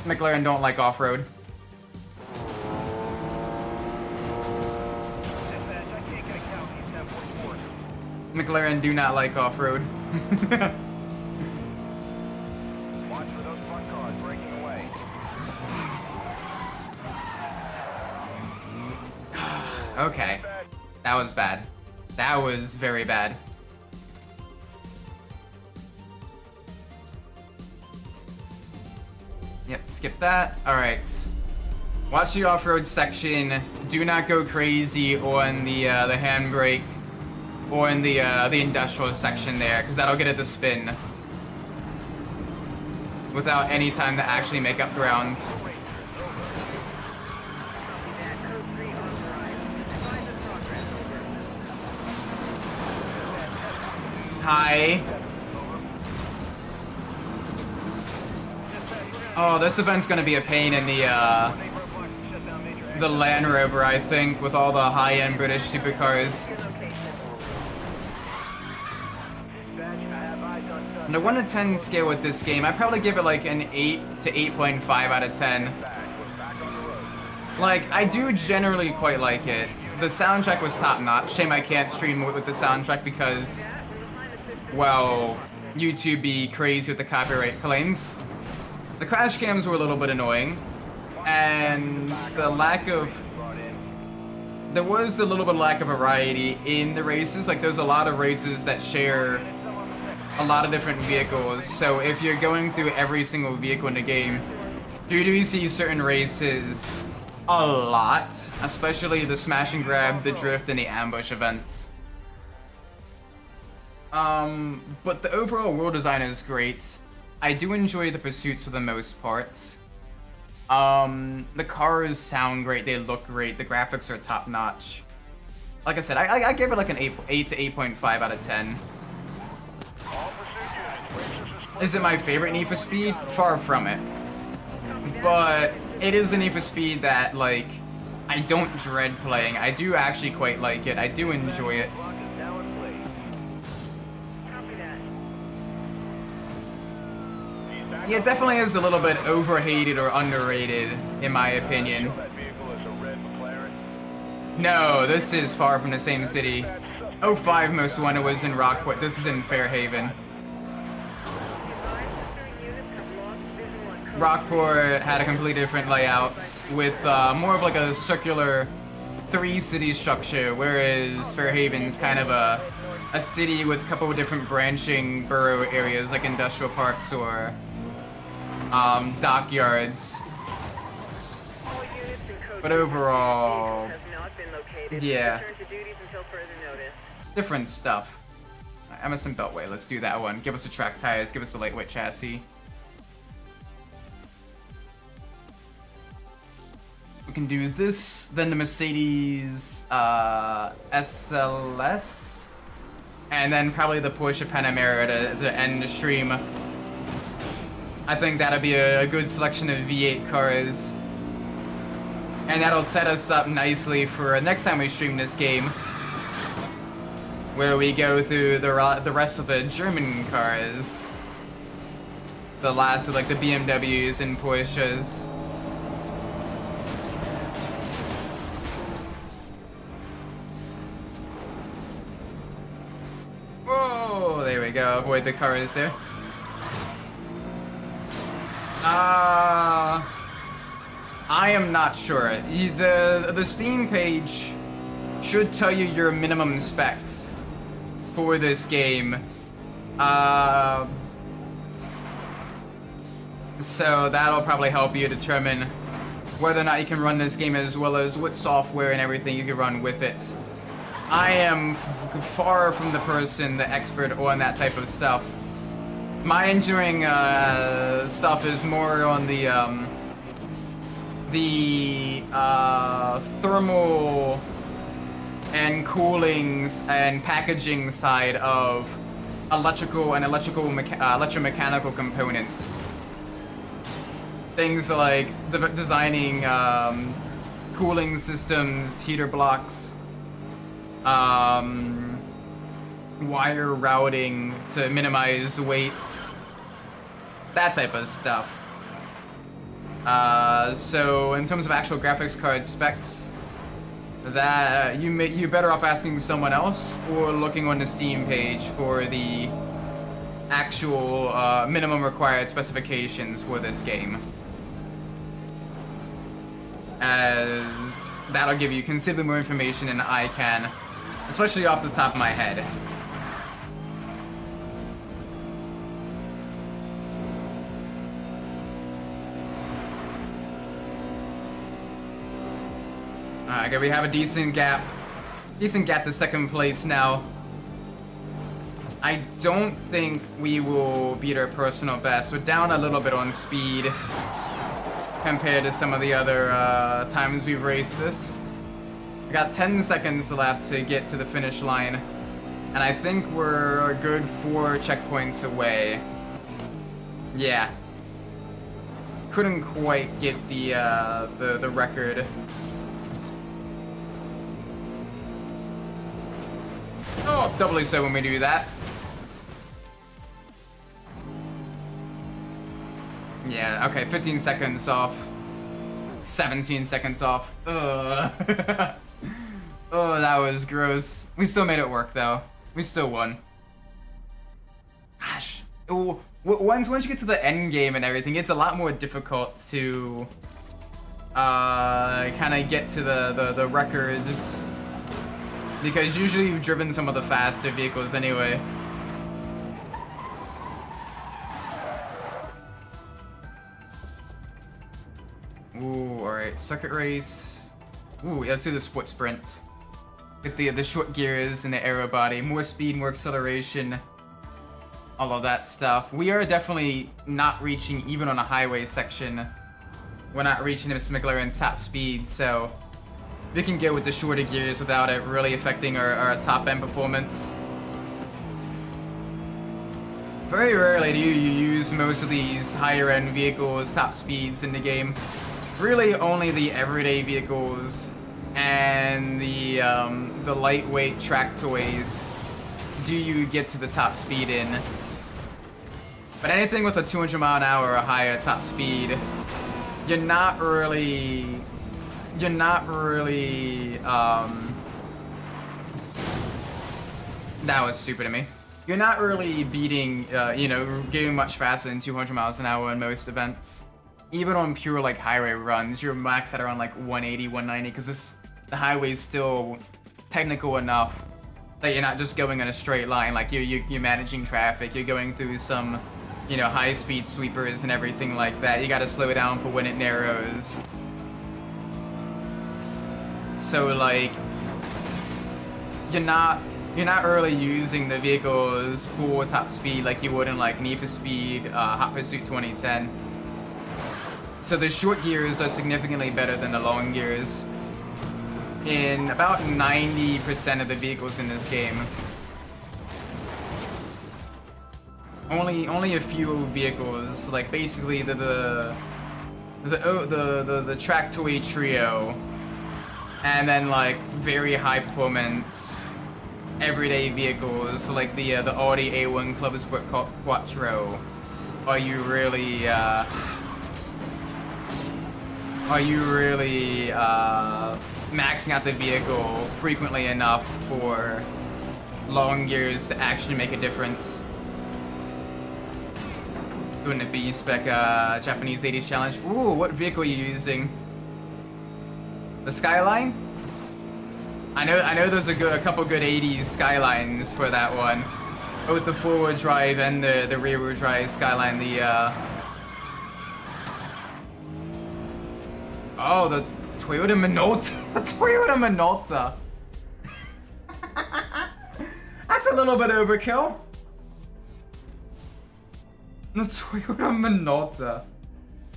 McLaren don't like off-road. McLaren do not like off-road. Okay. That was bad. That was very bad. Yep, skip that. Alright. Watch the off-road section. Do not go crazy on the handbrake or in the industrial section there, because that'll get it to spin without any time to actually make up ground. Hi. Oh, this event's gonna be a pain in the Land Rover, I think, with all the high-end British supercars. On a 1 to 10 scale with this game, I'd probably give it like an 8 to 8.5 out of 10. Like, I do generally quite like it. The soundtrack was top-notch. Shame I can't stream with the soundtrack because, well, YouTube be crazy with the copyright claims. The crash cams were a little bit annoying, and the lack of... There was a little bit of lack of variety in the races. Like, there's a lot of races that share a lot of different vehicles, so if you're going through every single vehicle in the game, you do see certain races a lot, especially the smash and grab, the drift, and the ambush events. But the overall world design is great. I do enjoy the pursuits for the most part. The cars sound great, they look great, the graphics are top notch. Like I said, I give it like an 8 to 8.5 out of 10. Is it my favorite Need for Speed? Far from it. But it is a Need for Speed that, like, I don't dread playing. I do actually quite like it. I do enjoy it. Yeah, it definitely is a little bit overhated or underrated, in my opinion. No, this is far from the same city. 05 Most Wanted was in Rockport. This is in Fairhaven. Rockport had a completely different layout with more of like a circular 3-city structure, whereas Fairhaven's kind of a city with a couple of different branching borough areas like industrial parks or dockyards. But overall, yeah, different stuff. Emerson Beltway, let's do that one. Give us the track tires, give us the lightweight chassis. We can do this, then the Mercedes SLS, and then probably the Porsche Panamera to end the stream. I think that'll be a good selection of V8 cars. And that'll set us up nicely for next time we stream this game, where we go through the rest of the German cars. The last of like the BMWs and Porsches. Oh, there we go. Avoid the cars there. I am not sure. The Steam page should tell you your minimum specs for this game. So that'll probably help you determine whether or not you can run this game, as well as what software and everything you can run with it. I am far from the person, the expert on that type of stuff. My engineering stuff is more on the thermal and coolings and packaging side of electrical and electromechanical components. Things like designing cooling systems, heater blocks, wire routing to minimize weight, that type of stuff. So in terms of actual graphics card specs, that you're better off asking someone else or looking on the Steam page for the actual minimum required specifications for this game, as that'll give you considerably more information than I can, especially off the top of my head. Alright, we have a decent gap to second place now. I don't think we will beat our personal best. We're down a little bit on speed compared to some of the other times we've raced this. We got 10 seconds left to get to the finish line, and I think we're a good 4 checkpoints away. Yeah. Couldn't quite get the record. Oh, doubly so when we do that. Yeah, okay, 15 seconds off. 17 seconds off. Ugh. Oh, that was gross. We still made it work, though. We still won. Gosh. Ooh, once you get to the end game and everything, it's a lot more difficult to kind of get to the records, because usually you've driven some of the faster vehicles anyway. Ooh, alright, circuit race. Ooh, let's do the sport sprint. Get the short gears and the aero body, more speed, more acceleration, all of that stuff. We are definitely not reaching, even on a highway section, we're not reaching Mr. McLaren's top speed, so we can go with the shorter gears without it really affecting our top end performance. very rarely do you use most of these higher end vehicles, top speeds in the game. Really only the everyday vehicles and the lightweight track toys do you get to the top speed in. But anything with a 200 mile an hour or higher top speed, you're not really that was stupid of me. You're not really beating, you know, getting much faster than 200 miles an hour in most events. Even on pure, like, highway runs, you're maxed at around, like, 180, 190, because the highway's still technical enough that you're not just going in a straight line. Like, you're managing traffic, you're going through some, you know, high-speed sweepers and everything like that. You gotta slow it down for when it narrows. So, like, you're not really using the vehicle's full top speed like you would in, like, Need for Speed, Hot Pursuit 2010. So the short gears are significantly better than the long gears in about 90% of the vehicles in this game. Only a few vehicles, like basically the track toy trio, and then like very high performance everyday vehicles like the Audi A1 Club Sport Quattro. Are you really maxing out the vehicle frequently enough for long gears to actually make a difference? Doing the B-spec Japanese 80s challenge. Ooh, what vehicle are you using? The Skyline? I know there's a couple good 80s Skylines for that one. Both the forward drive and the rear wheel drive Skyline, oh, the Toyota Minolta. The Toyota Minolta. That's a little bit overkill. The Toyota Minolta.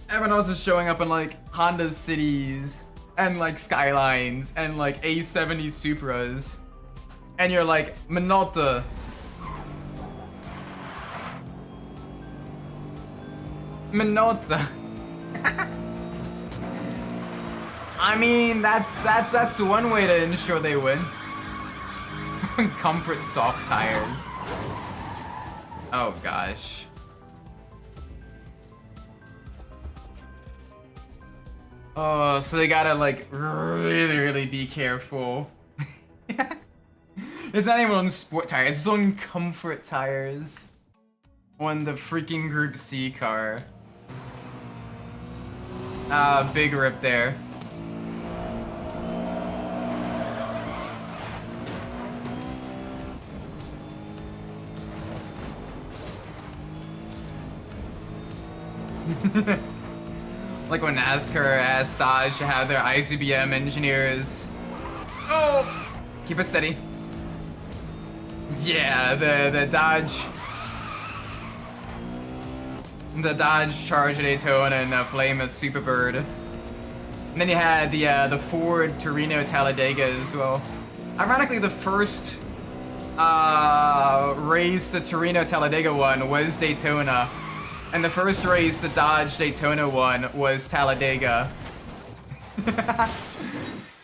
Everyone else is showing up in like Honda Cities and like Skylines and like A70 Supras. And you're like, Minolta. Minolta. I mean, that's one way to ensure they win. Comfort soft tires. Oh gosh. Oh, so they gotta like really be careful. It's not even on sport tires, it's on comfort tires. On the freaking Group C car. Big rip there. Like when NASCAR asked Dodge to have their ICBM engineers. Oh! Keep it steady. Yeah, the Dodge Charger Daytona and the Plymouth Superbird. And then you had the Ford Torino Talladega as well. Ironically, the first race the Torino Talladega won was Daytona. And the first race the Dodge Daytona won was Talladega.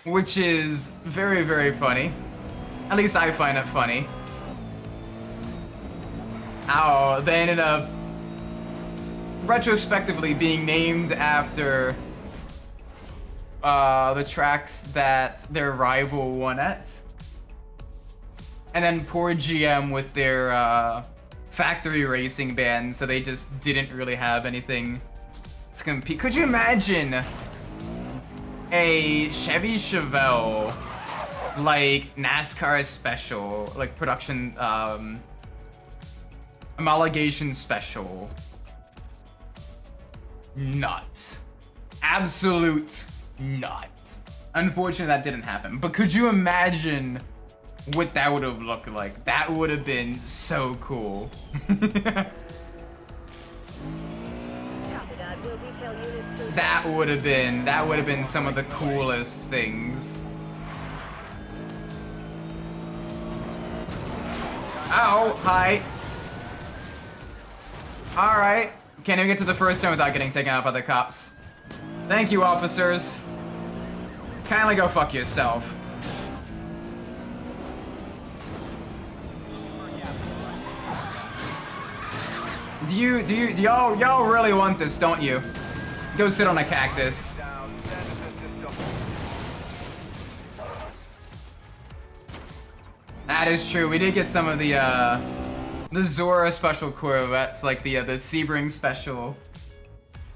Which is very, very funny. At least I find it funny. How they ended up retrospectively being named after the tracks that their rival won at. And then poor GM with their factory racing ban, so they just didn't really have anything to compete. Could you imagine a Chevy Chevelle, like NASCAR special, like production, homologation special? Nuts. Absolute nuts. Unfortunately, that didn't happen. But could you imagine what that would have looked like? That would have been so cool. That would have been some of the coolest things. Ow, hi. Alright. Can't even get to the first turn without getting taken out by the cops. Thank you, officers. Kindly go fuck yourself. Do y'all really want this, don't you? Go sit on a cactus. That is true. We did get some of the Zora special Corvettes, like the Sebring special.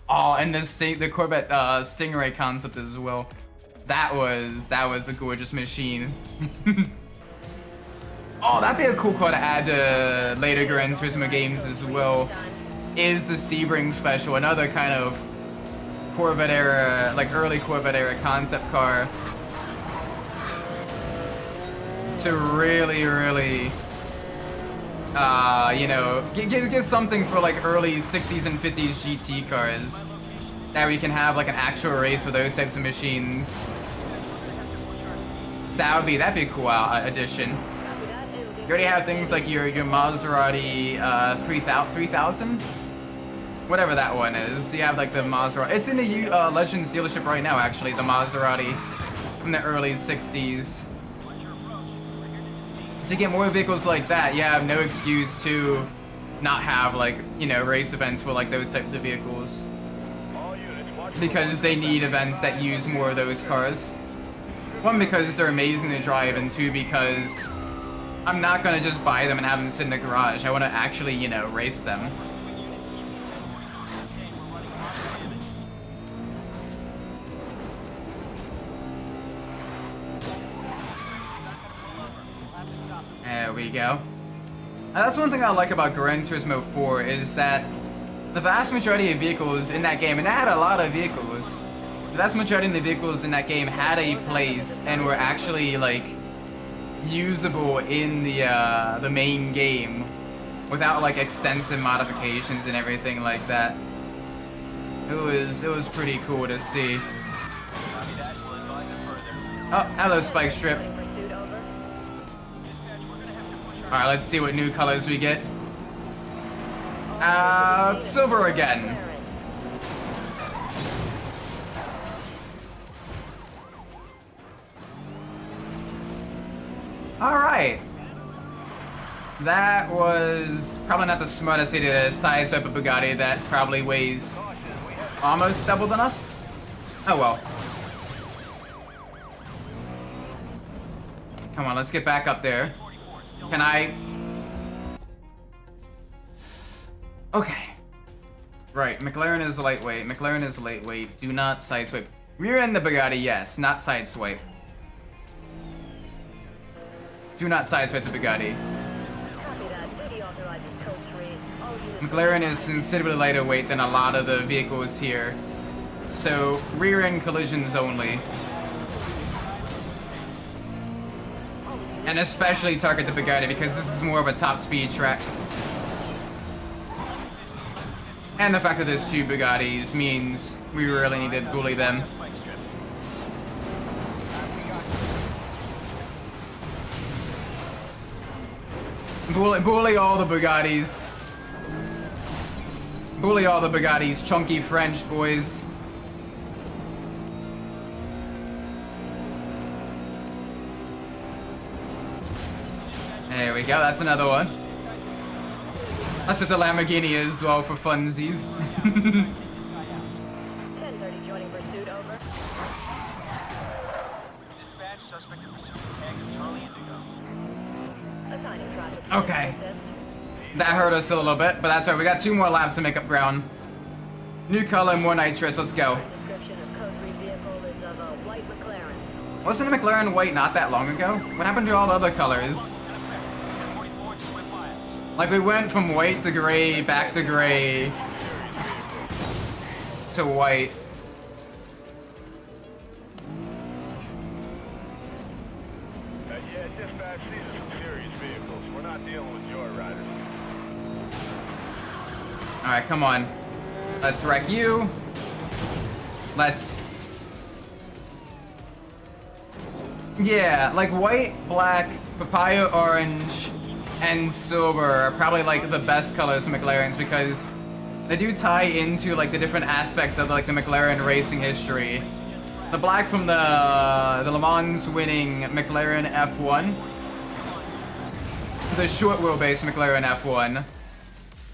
Oh, and the Corvette Stingray concept as well. That was a gorgeous machine. Oh, that'd be a cool car to add to later Gran Turismo games as well. Is the Sebring special, another kind of Corvette era, like early Corvette era concept car to really, you know, give something for like early 60s and 50s GT cars that we can have like an actual race for those types of machines. That'd be a cool addition. You already have things like your Maserati 3000, whatever that one is. You have like the Maserati. It's in the Legends dealership right now, actually. The Maserati from the early 60s. So you get more vehicles like that. You have no excuse to not have like, you know, race events for like those types of vehicles, because they need events that use more of those cars. One, because they're amazing to drive, and two, because I'm not gonna just buy them and have them sit in the garage. I want to actually, you know, race them. There we go. Now, that's one thing I like about Gran Turismo 4 is that the vast majority of vehicles in that game, and it had a lot of vehicles, the vast majority of the vehicles in that game had a place and were actually like usable in the main game without like extensive modifications and everything like that. It was pretty cool to see. Oh, hello, Spike Strip. Alright, let's see what new colors we get. Silver again. Alright. That was probably not the smartest idea to sideswipe a Bugatti that probably weighs almost double than us. Oh well. Come on, let's get back up there. Can I? Okay. Right, McLaren is lightweight. McLaren is lightweight. Do not sideswipe. Rear end the Bugatti, yes. Not sideswipe. Do not sideswipe the Bugatti. McLaren is considerably lighter weight than a lot of the vehicles here. So, rear end collisions only. And especially target the Bugatti because this is more of a top speed track. And the fact that there's two Bugattis means we really need to bully them. Bully all the Bugattis. Bully all the Bugattis, chunky French boys. There we go, that's another one. That's what the Lamborghini is as well, for funsies. 10:30 joining pursuit, over. Dispatch, suspect in pursuit of Charlie Indigo. Assigning traffic. Okay. That hurt us a little bit, but that's alright. We got 2 more laps to make up ground. New color, more nitrous, let's go. Description of code 3 vehicle is of a white McLaren. Wasn't a McLaren white not that long ago? What happened to all the other colors? Like, we went from white to gray, back to gray, to white. Yeah, dispatch, these are some serious vehicles. We're not dealing with joyriders. Alright, come on. Let's wreck you. Let's... Yeah, like white, black, papaya orange, and silver are probably like the best colors for McLarens because They do tie into like the different aspects of like the McLaren racing history. The black from the Le Mans winning McLaren F1. The short wheelbase McLaren F1.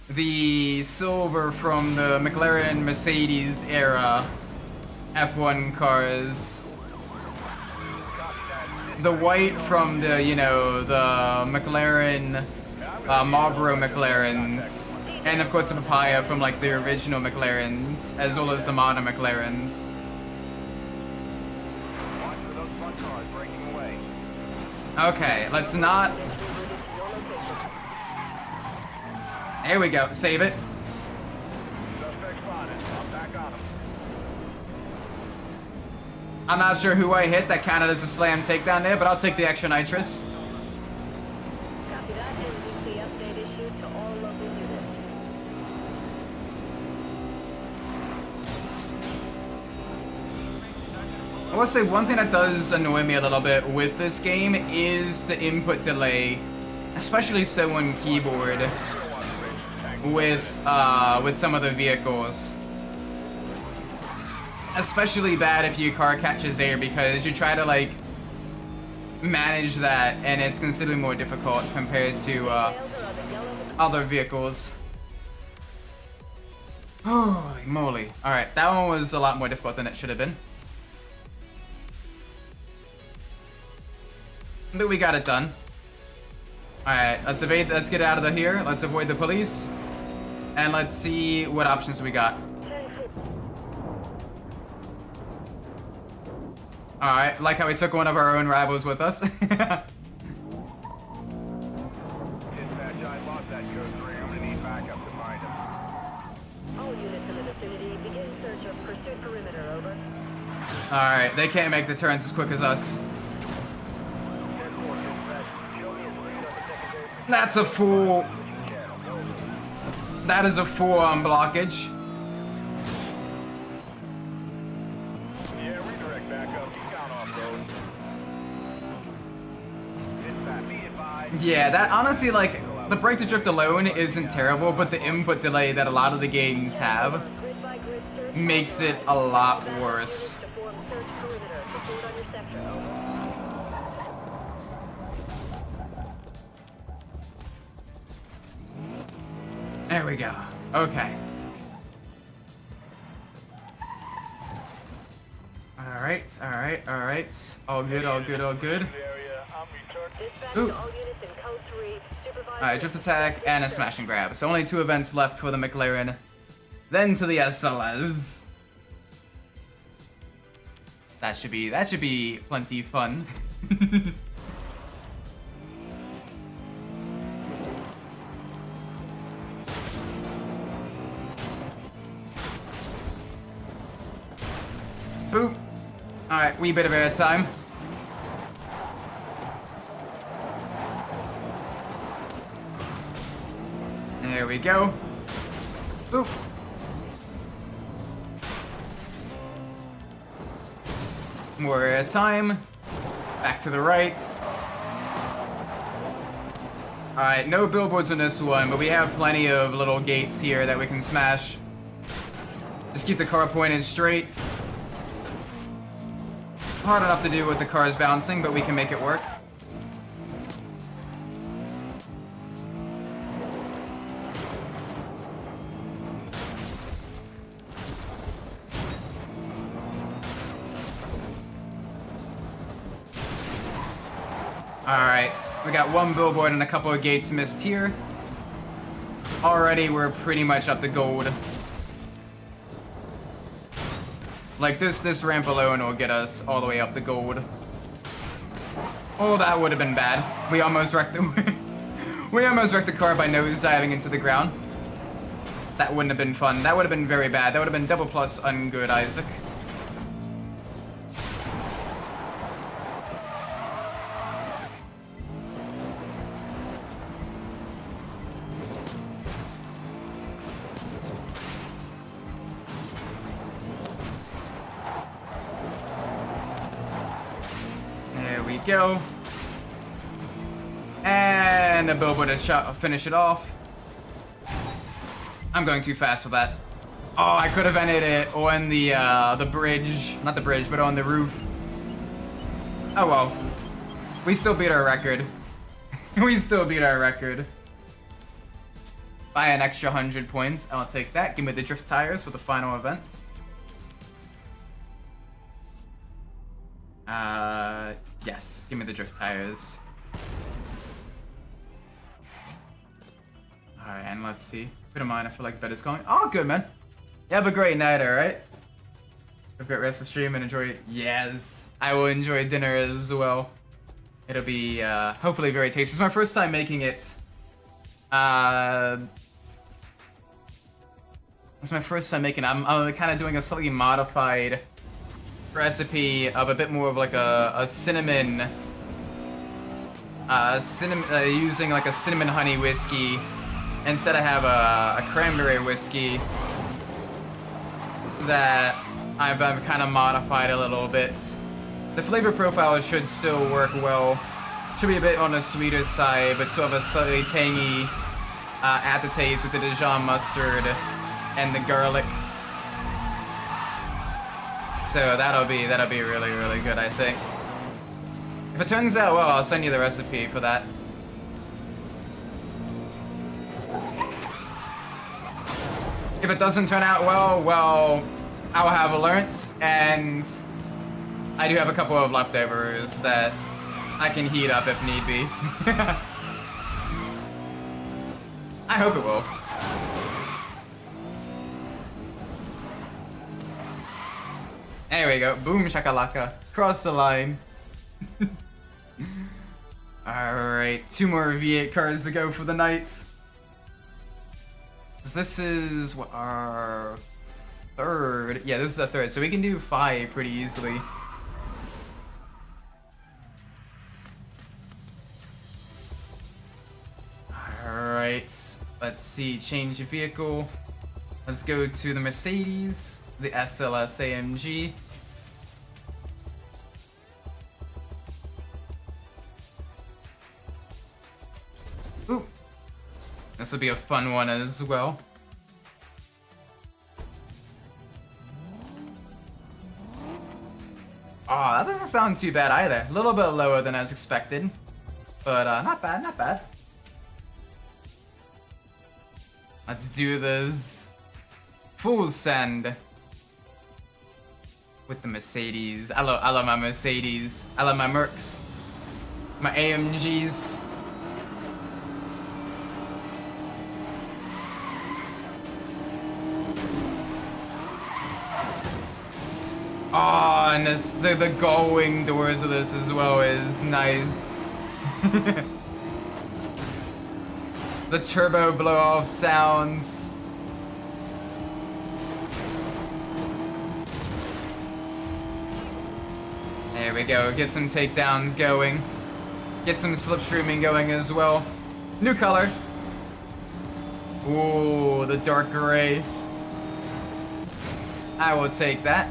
The silver from the McLaren Mercedes era F1 cars. The white from the, you know, the McLaren Marlboro McLarens. And of course the papaya from like the original McLarens, as well as the modern McLarens. Okay, let's not... There we go, save it. I'm not sure who I hit that counted as a slam takedown there, but I'll take the extra nitrous. I will say one thing that does annoy me a little bit with this game is the input delay, especially so on keyboard with some of the vehicles. Especially bad if your car catches air, because you try to like manage that and it's considerably more difficult compared to other vehicles. Holy moly. Alright, that one was a lot more difficult than it should have been. But we got it done. Alright, let's evade, let's get out of here. Let's avoid the police. And let's see what options we got. Alright, like how we took one of our own rivals with us. Alright, they can't make the turns as quick as us. That's a full... That is a full blockage. Yeah, redirect back up. You count off road. Yeah, that honestly, like, the brake to drift alone isn't terrible, but the input delay that a lot of the games have makes it a lot worse. There we go. Okay. Alright, alright, alright. All good, all good, all good. Ooh. Alright, drift attack and a smash and grab. So only 2 events left for the McLaren. Then to the SLS. That should be plenty fun. Boop. Alright, wee bit of air time. There we go. Boop. More air time. Back to the right. Alright, no billboards on this one, but we have plenty of little gates here that we can smash. Just keep the car pointed straight. Hard enough to do with the cars bouncing, but we can make it work. Alright, we got 1 billboard and a couple of gates missed here. Already we're pretty much up to gold. Like this ramp alone will get us all the way up to gold. Oh, that would have been bad. We almost wrecked the we almost wrecked the car by nosediving into the ground. That wouldn't have been fun. That would have been very bad. That would have been double plus ungood, Isaac. Go. And a billboard to finish it off. I'm going too fast for that. Oh, I could have ended it on the bridge. Not the bridge, but on the roof. Oh well. We still beat our record. We still beat our record. Buy an extra 100 points. I'll take that. Give me the drift tires for the final event. Yes. Give me the drift tires. Alright, and let's see. Put in mind, I feel like bed is calling. Oh, good, man. You have a great night, alright? Have a great rest of the stream and enjoy. Yes. I will enjoy dinner as well. It'll be, hopefully very tasty. It's my first time making it. It's my first time making it. I'm kind of doing a slightly modified recipe of a bit more of like a cinnamon, using like a cinnamon honey whiskey. Instead I have a cranberry whiskey that I've kind of modified a little bit. The flavor profile should still work well. Should be a bit on the sweeter side, but still have a slightly tangy aftertaste with the Dijon mustard and the garlic. So that'll be really, really good, I think. If it turns out well, I'll send you the recipe for that. If it doesn't turn out well, I'll have learnt, and I do have a couple of leftovers that I can heat up if need be. I hope it will. There we go. Boom shakalaka. Cross the line. Alright, 2 more V8 cars to go for the night. This is our 3rd. Yeah, this is our 3rd, so we can do 5 pretty easily. Alright, let's see, change of vehicle. Let's go to the Mercedes, the SLS AMG. Ooh, this will be a fun one as well. Oh, that doesn't sound too bad either. A little bit lower than I was expected, but not bad, not bad. Let's do this. Full send with the Mercedes. I love my Mercedes. I love my Mercs, my AMGs. Oh, and this, the gull-wing doors of this as well is nice. The turbo blow-off sounds. There we go, get some takedowns going. Get some slipstreaming going as well. New color. Ooh, the dark gray. I will take that.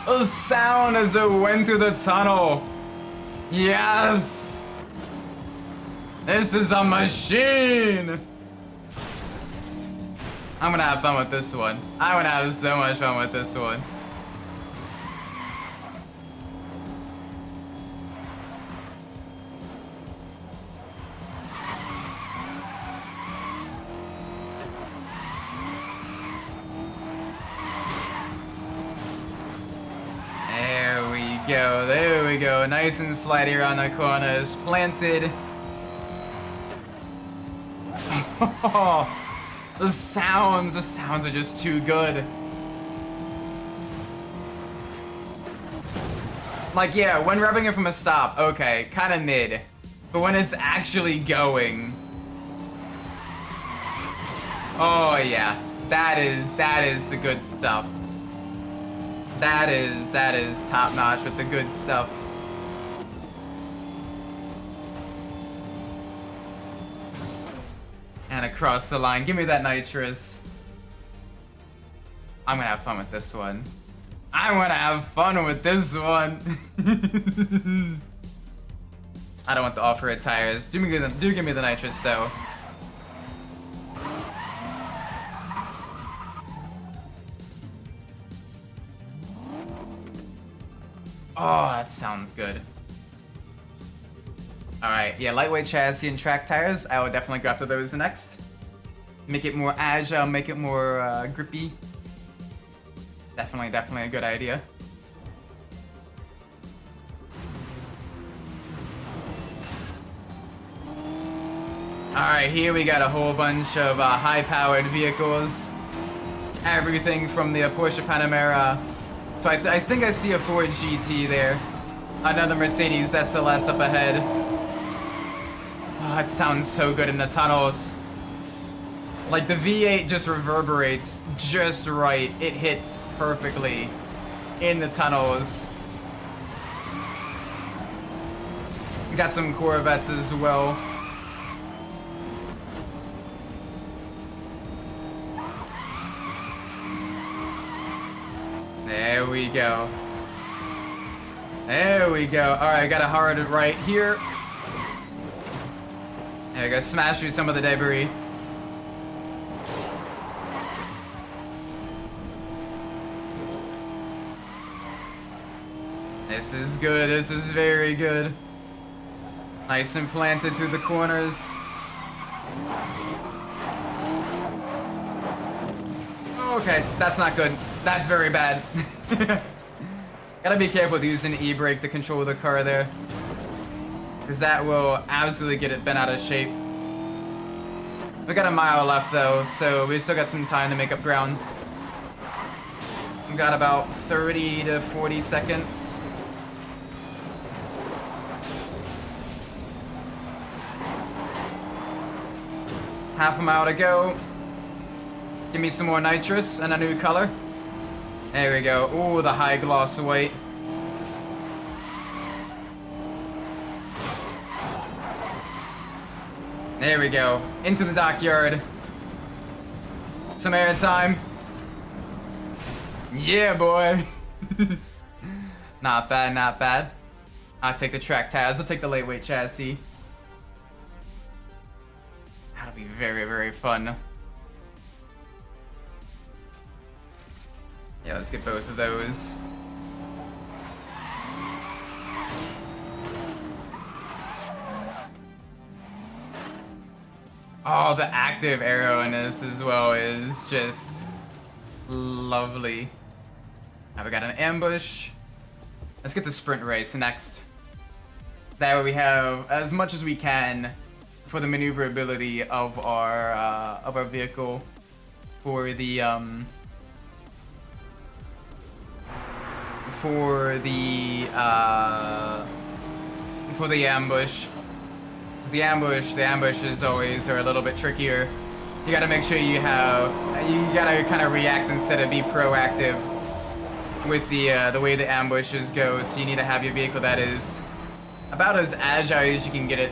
The sound as it went through the tunnel. Yes! This is a machine! I'm gonna have fun with this one. I'm gonna have so much fun with this one. There we go. Nice and slidey around the corners. Planted. The sounds are just too good. Like, yeah, when revving it from a stop, okay, kind of mid. But when it's actually going. Oh yeah, that is the good stuff. That is top notch with the good stuff. And across the line, give me that nitrous. I'm gonna have fun with this one. I want to have fun with this one. I don't want the off-road tires. Do give me the nitrous though. Oh, that sounds good. Alright, yeah, lightweight chassis and track tires. I will definitely go after those next. Make it more agile, make it more grippy. Definitely a good idea. Alright, here we got a whole bunch of high-powered vehicles. Everything from the Porsche Panamera. So I think I see a Ford GT there. Another Mercedes SLS up ahead. Oh, it sounds so good in the tunnels. Like the V8 just reverberates just right. It hits perfectly in the tunnels. We got some Corvettes as well. There we go. There we go. Alright, I got a hard right here. There we go. Smash through some of the debris. This is good. This is very good. Nice and planted through the corners. Okay, that's not good. That's very bad. Gotta be careful with using e-brake to control the car there. Because that will absolutely get it bent out of shape. We got a mile left though, so we still got some time to make up ground. We got about 30 to 40 seconds. Half a mile to go. Give me some more nitrous and a new color. There we go. Ooh, the high gloss white. There we go. Into the dockyard. Some air time. Yeah, boy. Not bad, not bad. I'll take the track tires. I'll take the lightweight chassis. That'll be very, very fun. Yeah, let's get both of those. Oh, the active arrow in this as well is just lovely. Now we got an ambush. Let's get the sprint race next. That way we have as much as we can for the maneuverability of our vehicle for the ambush. Because the ambushes always are a little bit trickier. You gotta make sure you gotta kind of react instead of be proactive with the way the ambushes go. So you need to have your vehicle that is about as agile as you can get it.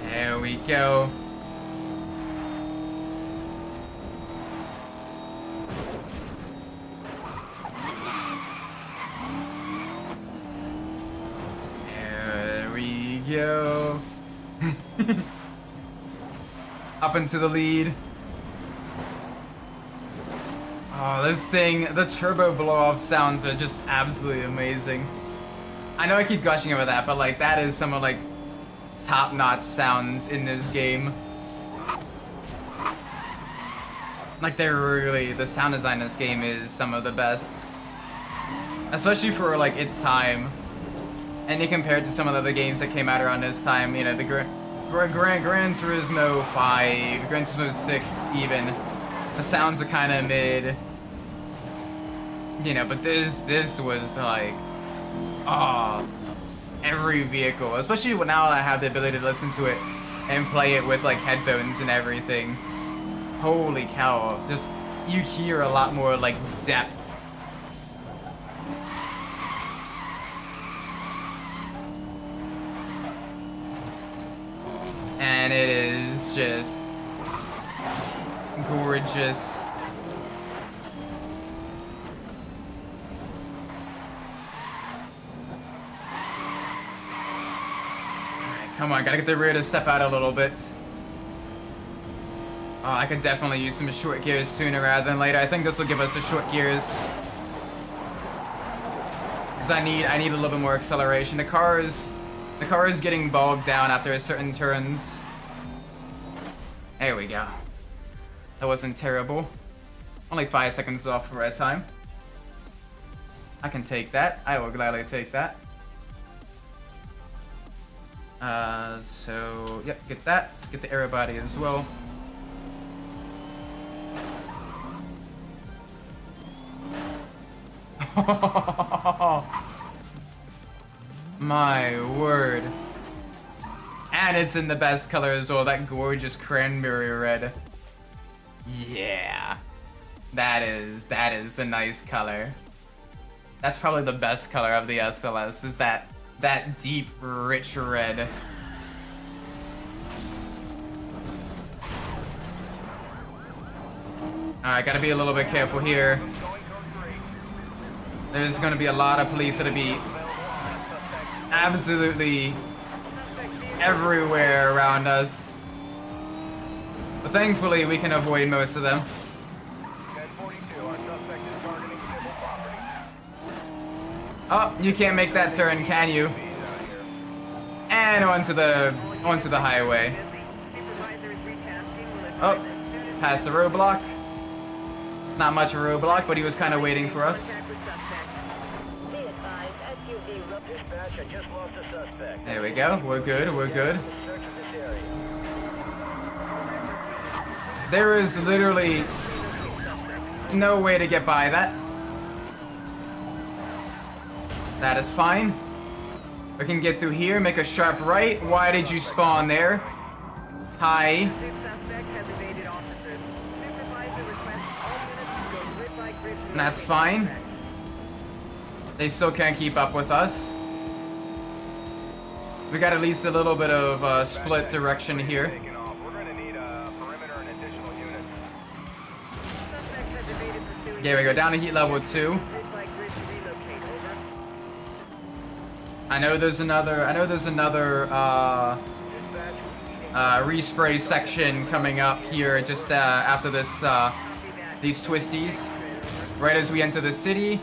There we go. There we go. Up into the lead. Oh, this thing, the turbo blow-off sounds are just absolutely amazing. I know I keep gushing over that, but like that is some of like top-notch sounds in this game. Like the sound design in this game is some of the best. Especially for like its time. And you compare it to some of the other games that came out around this time, you know, the Gran Turismo 5, Gran Turismo 6 even. The sounds are kind of mid. You know, but this was like, oh, every vehicle, especially now I have the ability to listen to it and play it with like headphones and everything. Holy cow, just you hear a lot more like depth. And it is just gorgeous. Alright, come on, gotta get the rear to step out a little bit. Oh, I could definitely use some short gears sooner rather than later. I think this will give us the short gears. Because I need a little bit more acceleration. The car is getting bogged down after certain turns. There we go. That wasn't terrible. Only 5 seconds off for red time. I can take that. I will gladly take that. So, yep, get that. Get the aero body as well. My word. And it's in the best color as well, that gorgeous cranberry red. Yeah. That is a nice color. That's probably the best color of the SLS, is that deep, rich red. Alright, gotta be a little bit careful here. There's gonna be a lot of police that'll be absolutely everywhere around us. But thankfully, we can avoid most of them. Oh, you can't make that turn, can you? And onto the highway. Oh, past the roadblock. Not much of a roadblock, but he was kind of waiting for us. There we go. We're good. We're good. There is literally no way to get by that. That is fine. We can get through here, make a sharp right. Why did you spawn there? Hi. That's fine. They still can't keep up with us. We got at least a little bit of split direction here. There we go, down to heat level 2. I know there's another respray section coming up here just after this these twisties. Right as we enter the city.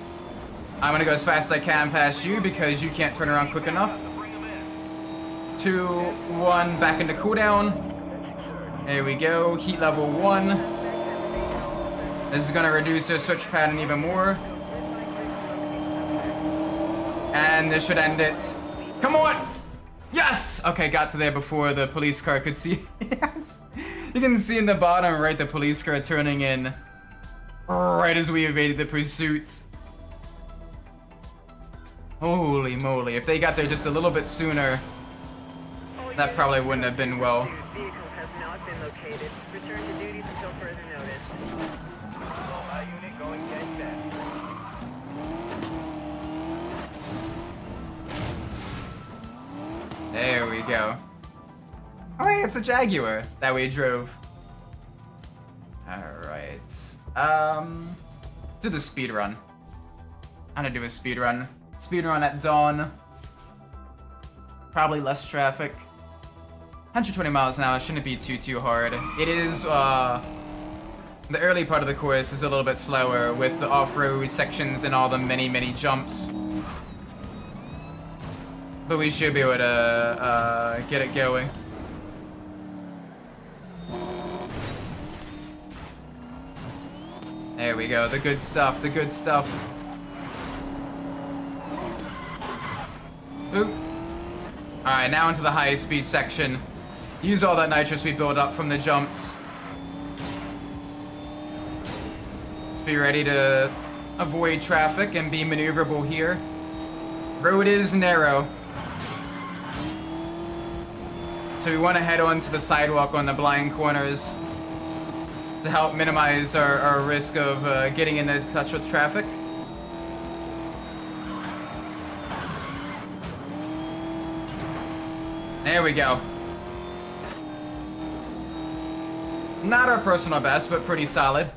I'm gonna go as fast as I can past you because you can't turn around quick enough. 2, 1, back into cooldown. There we go, heat level 1. This is gonna reduce the switch pattern even more. And this should end it. Come on! Yes! Okay, got to there before the police car could see. Yes! You can see in the bottom right the police car turning in. Right as we evaded the pursuit. Holy moly, if they got there just a little bit sooner, that probably wouldn't have been well. Vehicle has not been located. Return to duties until further notice. Unit going 10-10. There we go. Oh hey, it's a Jaguar that we drove. Alright. Do the speed run. I'm gonna do a speed run. Speed run at dawn. Probably less traffic. 120 miles an hour shouldn't be too hard. It is, the early part of the course is a little bit slower with the off-road sections and all the many jumps. But we should be able to, get it going. There we go, the good stuff, the good stuff. Oop. Alright, now into the high speed section. Use all that nitrous we build up from the jumps. Let's be ready to avoid traffic and be maneuverable here. Road is narrow. So we want to head on to the sidewalk on the blind corners to help minimize our risk of getting into touch with traffic. There we go. Not our personal best, but pretty solid.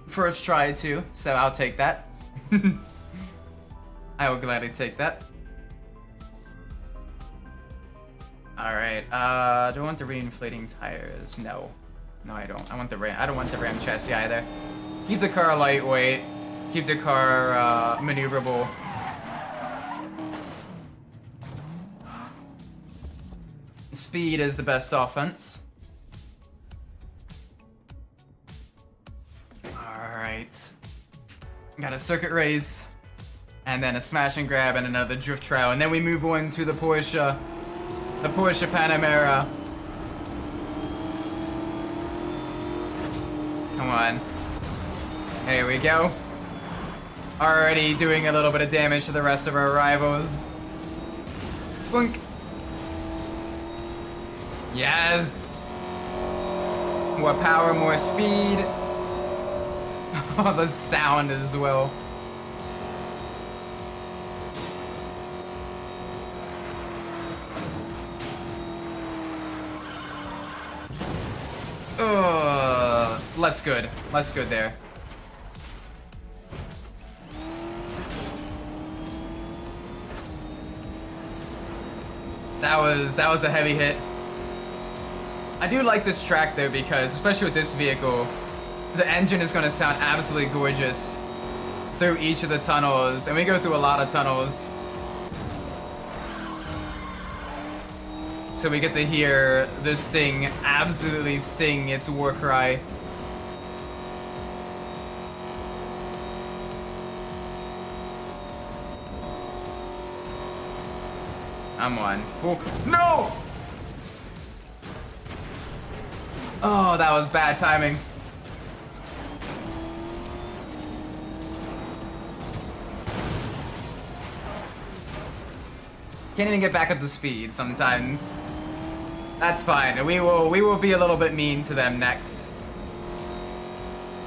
First try too, so I'll take that. I will gladly take that. Alright, do I want the reinflating tires? No. No, I don't. I don't want the ram chassis either. Keep the car lightweight. Keep the car maneuverable. Speed is the best offense. Alright. Got a circuit race. And then a smash and grab and another drift trial. And then we move on to the Porsche. The Porsche Panamera. Come on. There we go. Already doing a little bit of damage to the rest of our rivals. Boink. Yes! More power, more speed. Oh, the sound as well. Less good. Less good there. That was a heavy hit. I do like this track though because, especially with this vehicle, the engine is going to sound absolutely gorgeous through each of the tunnels, and we go through a lot of tunnels. So we get to hear this thing absolutely sing its war cry. I'm on. Oh, no! Oh, that was bad timing. Can't even get back up to speed sometimes. That's fine. We will be a little bit mean to them next.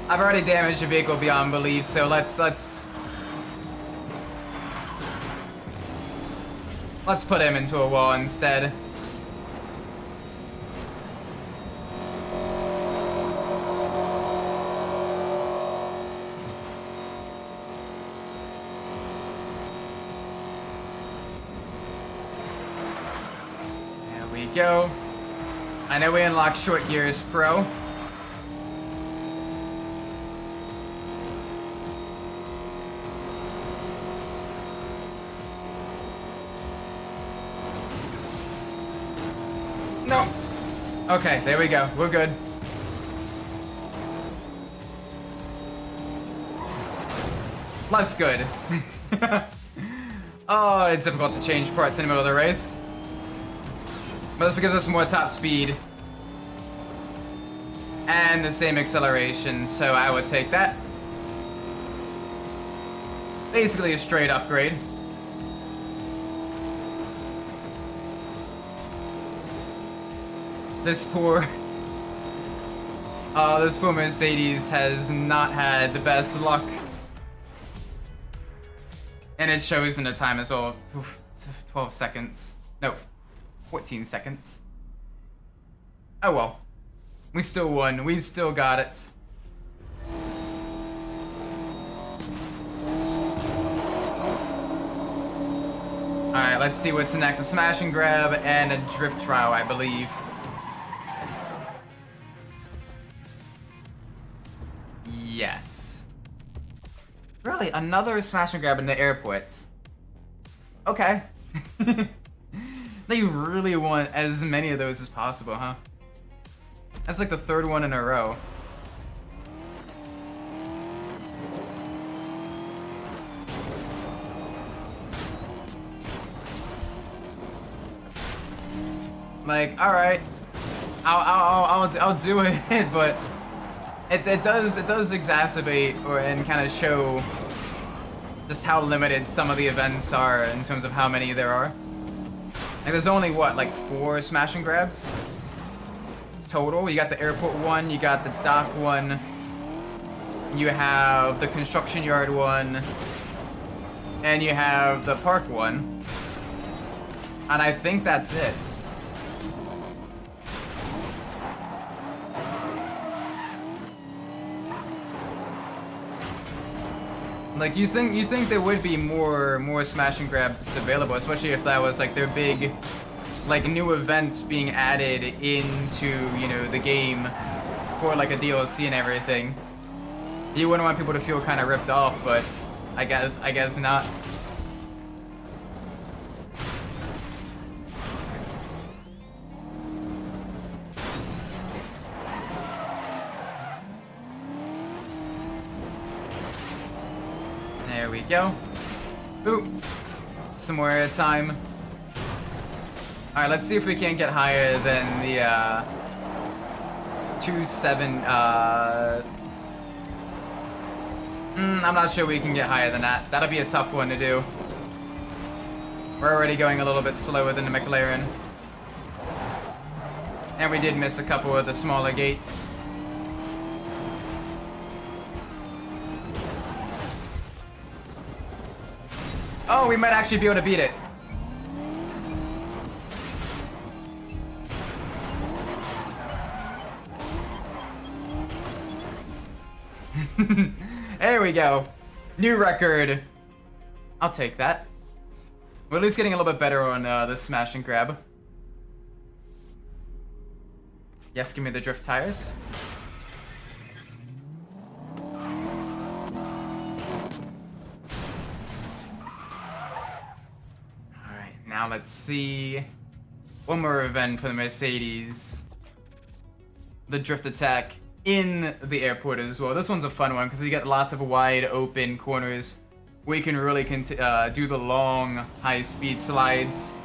I've already damaged the vehicle beyond belief, so let's put him into a wall instead. There we go. I know we unlocked Short Gears Pro. No. Okay, there we go. We're good. Less good. Oh, it's difficult to change parts in the middle of the race. But this gives us more top speed. And the same acceleration, so I would take that. Basically a straight upgrade. This poor Mercedes has not had the best luck. And it shows in the time as well. 12 seconds. No, 14 seconds. Oh well. We still won. We still got it. Alright, let's see what's next. A smash and grab and a drift trial, I believe. Yes. Really? Another smash and grab in the airports? Okay. They really want as many of those as possible, huh? That's like the third one in a row. Like, all right, I'll do it, but it does exacerbate and kind of show just how limited some of the events are in terms of how many there are. Like, there's only what, like 4 smash and grabs total. You got the airport one, you got the dock one, you have the construction yard one, and you have the park one. And I think that's it. Like you think there would be more smash and grabs available, especially if that was like their big like new events being added into, you know, the game for like a DLC and everything. You wouldn't want people to feel kind of ripped off, but I guess not. There we go. Ooh. Some more air time. Alright, let's see if we can't get higher than the 2.7 I'm not sure we can get higher than that. That'll be a tough one to do. We're already going a little bit slower than the McLaren. And we did miss a couple of the smaller gates. Oh, we might actually be able to beat it. There we go. New record. I'll take that. We're at least getting a little bit better on the smash and grab. Yes, give me the drift tires. Alright, now let's see. One more event for the Mercedes. The drift attack in the airport as well. This one's a fun one because you get lots of wide open corners where you can really do the long high speed slides.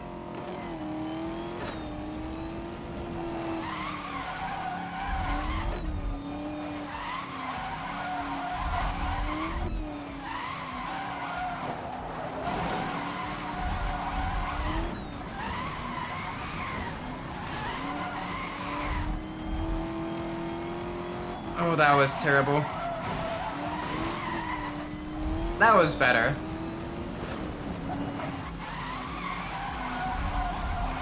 Oh, that was terrible. That was better.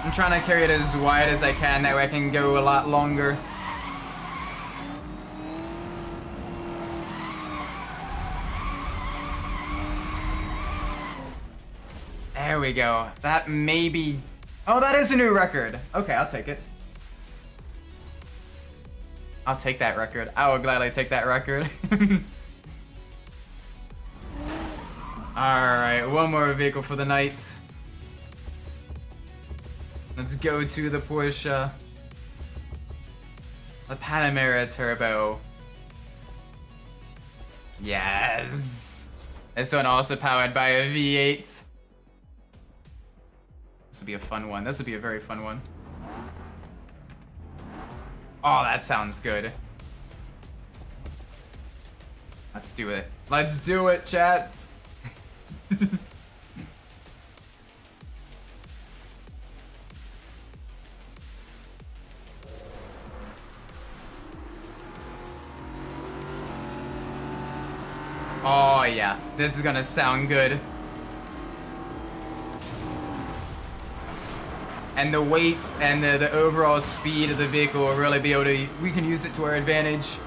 I'm trying to carry it as wide as I can, that way I can go a lot longer. There we go. That may be... Oh, that is a new record. Okay, I'll take it. I'll take that record. I will gladly take that record. Alright, one more vehicle for the night. Let's go to the Porsche. The Panamera Turbo. Yes! This one also powered by a V8. This will be a fun one. This will be a very fun one. Oh, that sounds good. Let's do it. Let's do it, chat. Oh yeah, this is gonna sound good. And the weight and the overall speed of the vehicle will really be able to... We can use it to our advantage.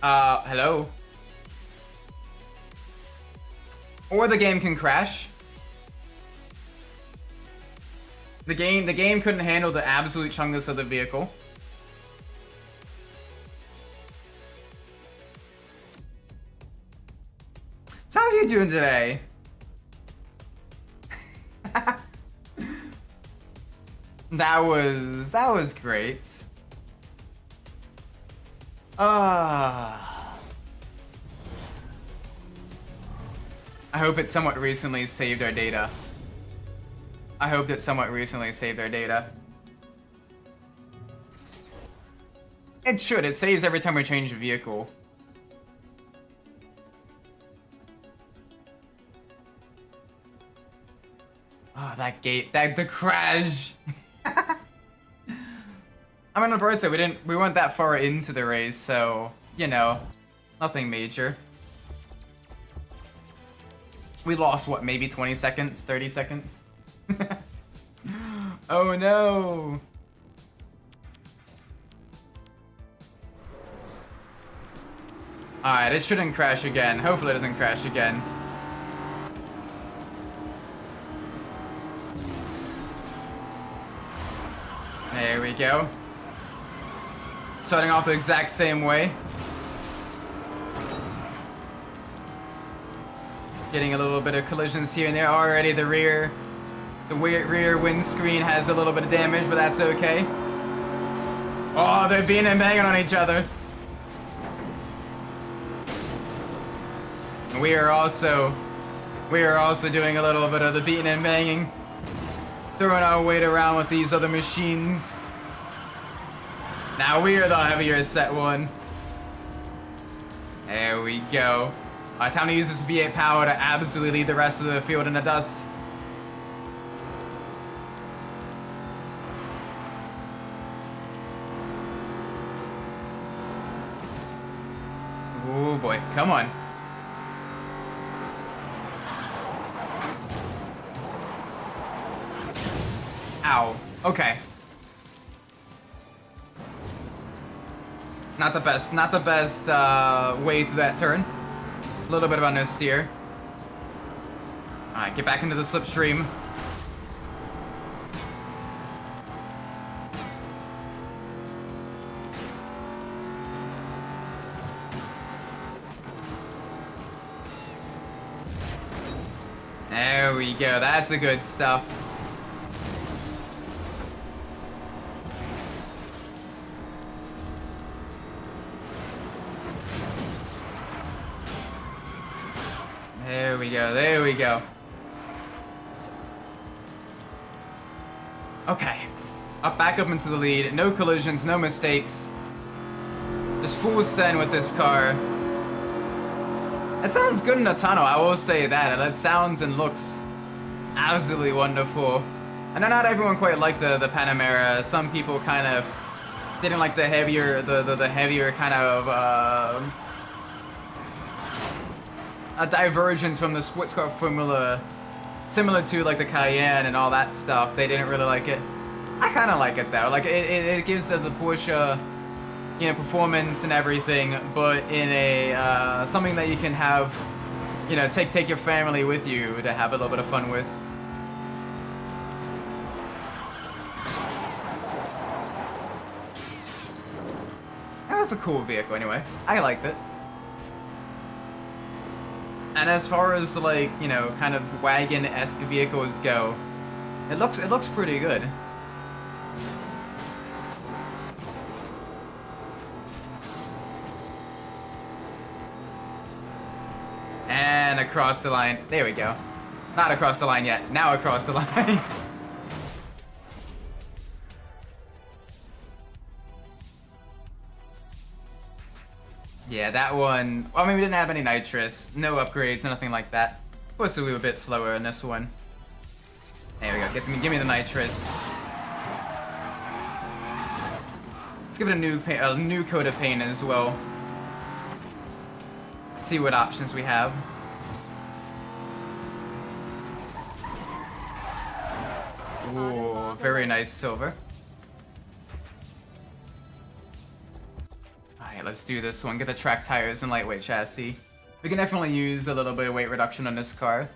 Hello? Or the game can crash. The game couldn't handle the absolute chungus of the vehicle. So how are you doing today? That was great. I hope it somewhat recently saved our data. I hope it somewhat recently saved our data. It should. It saves every time we change a vehicle. Oh, that gate, the crash. I mean, on the bright side, we weren't that far into the race, so, you know, nothing major. We lost, what, maybe 20 seconds, 30 seconds? Oh no! Alright, it shouldn't crash again. Hopefully it doesn't crash again. There we go. Starting off the exact same way. Getting a little bit of collisions here and there. Already the rear windscreen has a little bit of damage, but that's okay. Oh, they're beating and banging on each other. We are also doing a little bit of the beating and banging. Throwing our weight around with these other machines. Now we are the heavier set one. There we go. Time to use this V8 power to absolutely lead the rest of the field in the dust. Oh boy, come on. Ow. Okay. Not the best way through that turn. A little bit of understeer. Alright, get back into the slipstream. There we go, that's the good stuff. There we go, there we go. Okay. Back up into the lead. No collisions, no mistakes. Just full send with this car. It sounds good in a tunnel, I will say that. It sounds and looks absolutely wonderful. I know not everyone quite liked the Panamera. Some people kind of didn't like the heavier, the heavier kind of a divergence from the sports car formula, similar to like the Cayenne and all that stuff. They didn't really like it. I kind of like it though. Like it gives the Porsche, you know, performance and everything, but in a something that you can have, you know, take your family with you to have a little bit of fun with. That was a cool vehicle anyway. I liked it. And as far as like, you know, kind of wagon-esque vehicles go, it looks pretty good. And across the line. There we go. Not across the line yet. Now across the line. Yeah, that one. Well, I mean, we didn't have any nitrous, no upgrades, nothing like that. Of course, we were a bit slower in this one. There we go. Give me the nitrous. Let's give it a new coat of paint as well. See what options we have. Ooh, very nice silver. Alright, let's do this one. Get the track tires and lightweight chassis. We can definitely use a little bit of weight reduction on this car.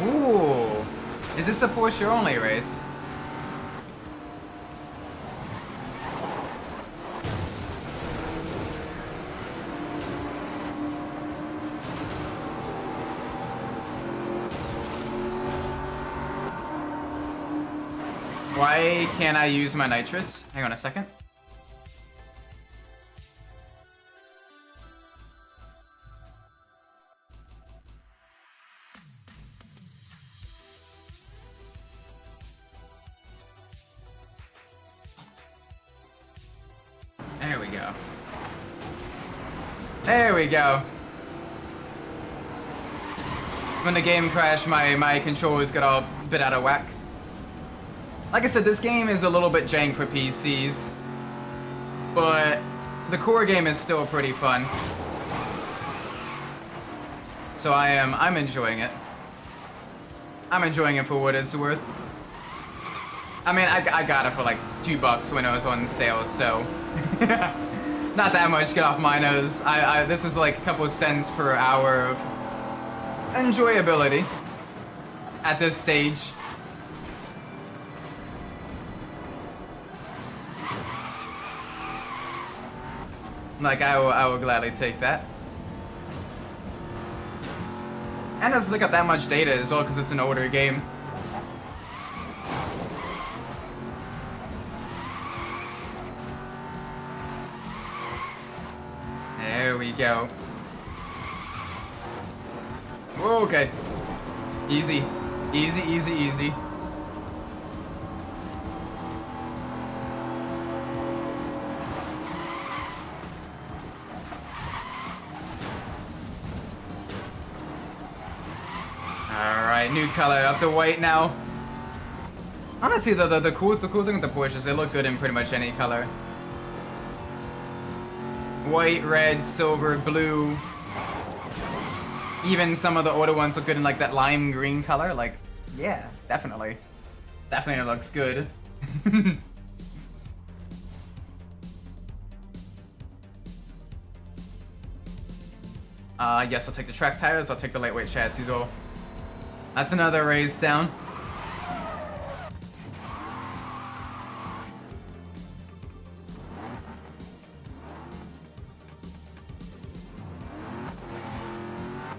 Ooh! Is this a Porsche only race? Why can't I use my nitrous? Hang on a second. There we go. There we go. When the game crashed, my controllers got all a bit out of whack. Like I said, this game is a little bit jank for PCs, but the core game is still pretty fun. So I'm enjoying it. I'm enjoying it for what it's worth. I mean, I got it for like $2 when it was on sale, so not that much. Get off my nose. This is like a couple cents per hour of enjoyability at this stage. Like I will gladly take that. And it doesn't look up that much data as well because it's an older game. There we go. Okay. Easy. Easy, easy, easy. Alright, new color up to white now. Honestly, the cool thing with the Porsches, they look good in pretty much any color. White, red, silver, blue. Even some of the older ones look good in like that lime green color. Like, yeah, definitely. Definitely looks good. Yes, I'll take the track tires, I'll take the lightweight chassis. Oh, that's another raise down.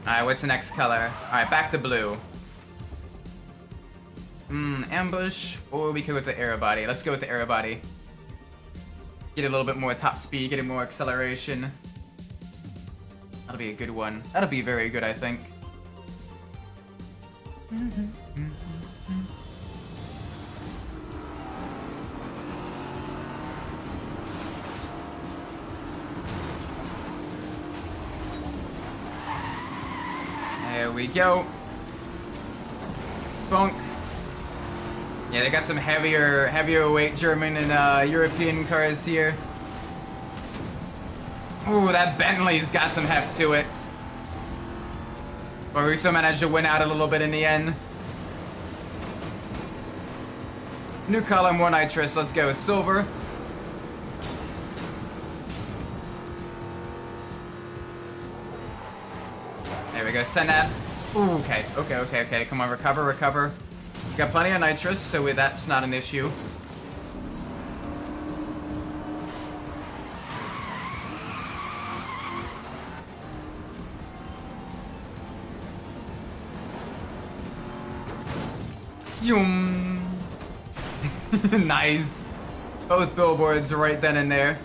Alright, what's the next color? Alright, back to blue. Ambush, or we could go with the aero body. Let's go with the aero body. Get a little bit more top speed, get more acceleration. That'll be a good one. That'll be very good, I think. There we go. Bonk. Yeah, they got some heavier weight German and European cars here. Ooh, that Bentley's got some heft to it. But we still managed to win out a little bit in the end. New color, more nitrous. Let's go with silver. There we go, send that. Ooh, okay. Come on, recover. Got plenty of nitrous, so that's not an issue. Yum. Nice. Both billboards right then and there.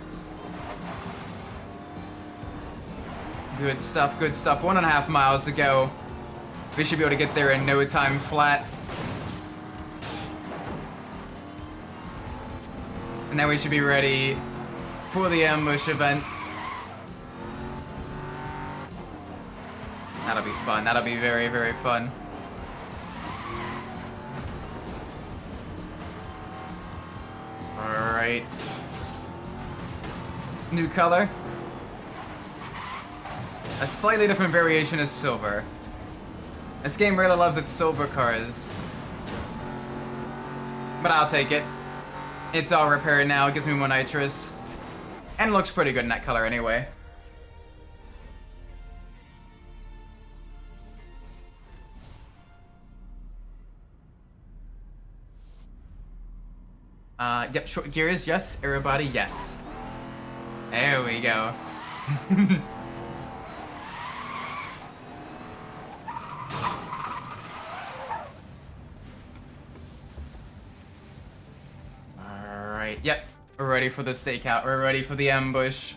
Good stuff, good stuff. 1.5 miles to go. We should be able to get there in no time flat. And then we should be ready for the ambush event. That'll be fun. That'll be very, very fun. Alright. New color. A slightly different variation of silver. This game really loves its silver cars. But I'll take it. It's all repaired now, it gives me more nitrous. And looks pretty good in that color anyway. Yep, short gears, yes. Aero body, yes. There we go. Alright, yep. We're ready for the stakeout. We're ready for the ambush.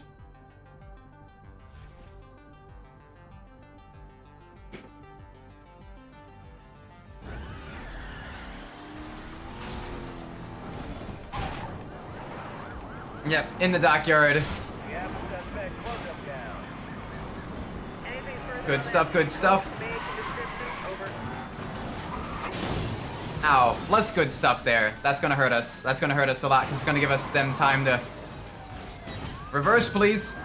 Yep, in the dockyard. Good stuff, good stuff. Ow, less good stuff there. That's gonna hurt us. That's gonna hurt us a lot, because it's gonna give us them time to... Reverse, please.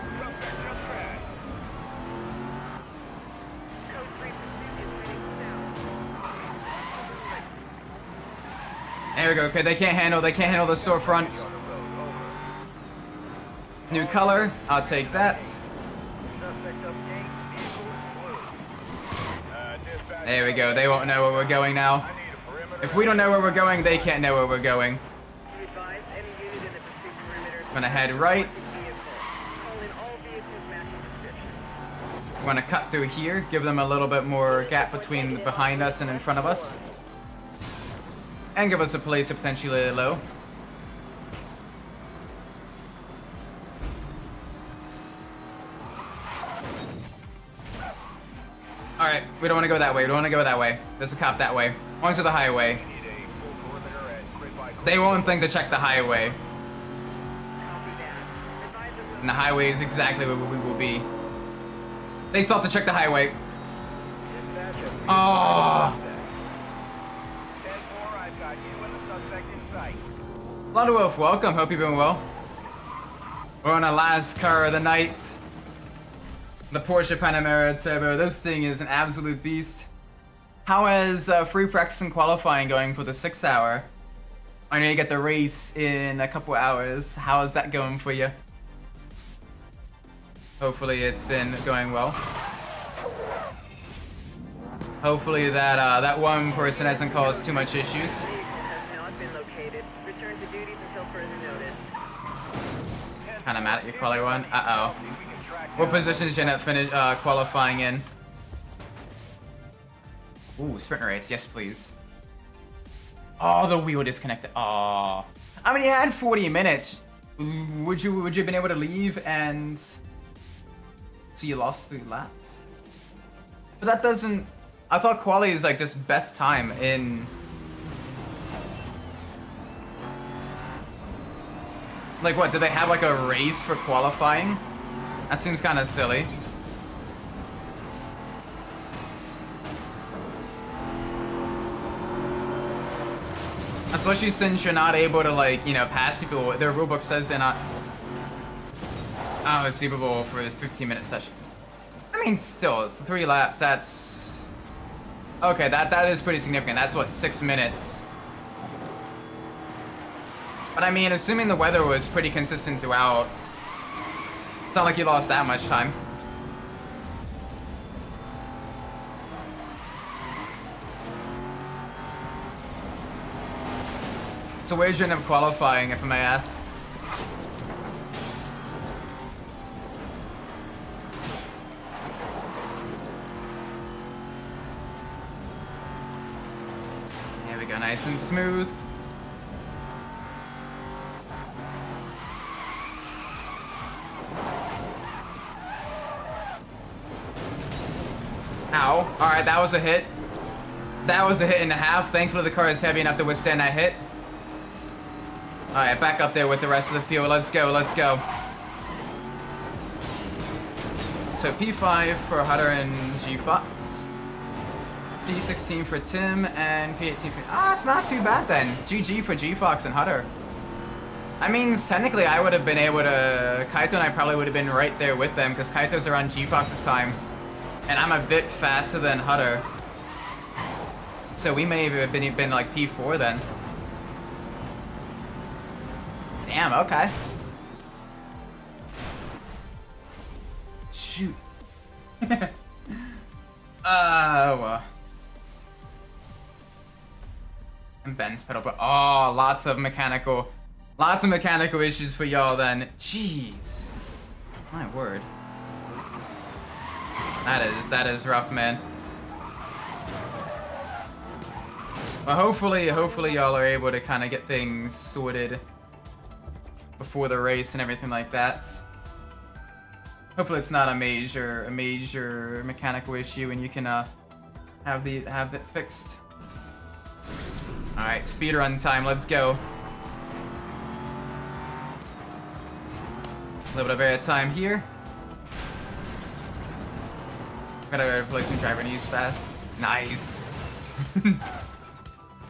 There we go. Okay, they can't handle the storefront. New color. I'll take that. Suspect update. Vehicle blue. Dispatch, There we go. They won't know where we're going now. I need a perimeter. If we don't know where we're going, they can't know where we're going. Be advised, any unit in the pursuit perimeter. I'm gonna head right. Vehicle. Call in all vehicles matching description. I'm gonna cut through here, give them a little bit more gap between behind us and in front of us. And give us a place to potentially lay low. Alright, we don't want to go that way. We don't want to go that way. There's a cop that way. Onto the highway. Need a full perimeter and grid by grid. They won't think to check the highway. Copy that. Advise them And the highway is exactly where we will be. They thought to check the highway. Oh! 10-4, I've got you and the suspect in sight. Ludwolf, welcome. Hope you've been well. We're on our last car of the night. The Porsche Panamera Turbo. This thing is an absolute beast. How is free practice and qualifying going for the 6 hour? I know you get the race in a couple hours. How is that going for you? Hopefully it's been going well. Hopefully that one person hasn't caused too much issues. vehicle has not been located. Return to duties until further notice. Kinda mad at your quality one. Uh-oh. What position did you end up qualifying in? Ooh, sprint race. Yes, please. Oh, the wheel disconnected. Oh. I mean, you had 40 minutes. Would you have been able to leave and... So you lost 3 laps? But that doesn't... I thought quali is like just best time in... Like what, did they have like a race for qualifying? That seems kind of silly. Especially since you're not able to like, you know, pass people. Their rulebook says they're not... Oh, it's Super Bowl for a 15-minute session. I mean, still, it's 3 laps, that's... Okay, that is pretty significant. That's what, 6 minutes. But I mean, assuming the weather was pretty consistent throughout, it's not like you lost that much time. So where'd you end up qualifying, if I may ask? There we go, nice and smooth. Ow. Alright, that was a hit. That was a hit and a half. Thankfully the car is heavy enough to withstand that hit. Alright, back up there with the rest of the field. Let's go, let's go. So P5 for Hutter and G Fox. P16 for Tim and P18 for... Ah, it's not too bad then. GG for G Fox and Hutter. I mean, technically I would have been able to... Kaito and I probably would have been right there with them because Kaito's around G Fox's time. And I'm a bit faster than Hutter. So we may have been like P4 then. Damn, okay. Shoot. Well. And Ben's pedal, but oh, lots of mechanical issues for y'all then. Jeez. My word. That is rough, man. Well, hopefully y'all are able to kind of get things sorted before the race and everything like that. Hopefully it's not a major mechanical issue and you can have it fixed. All right, speedrun time. Let's go. A little bit of air time here. Gotta replace some driver needs fast. Nice.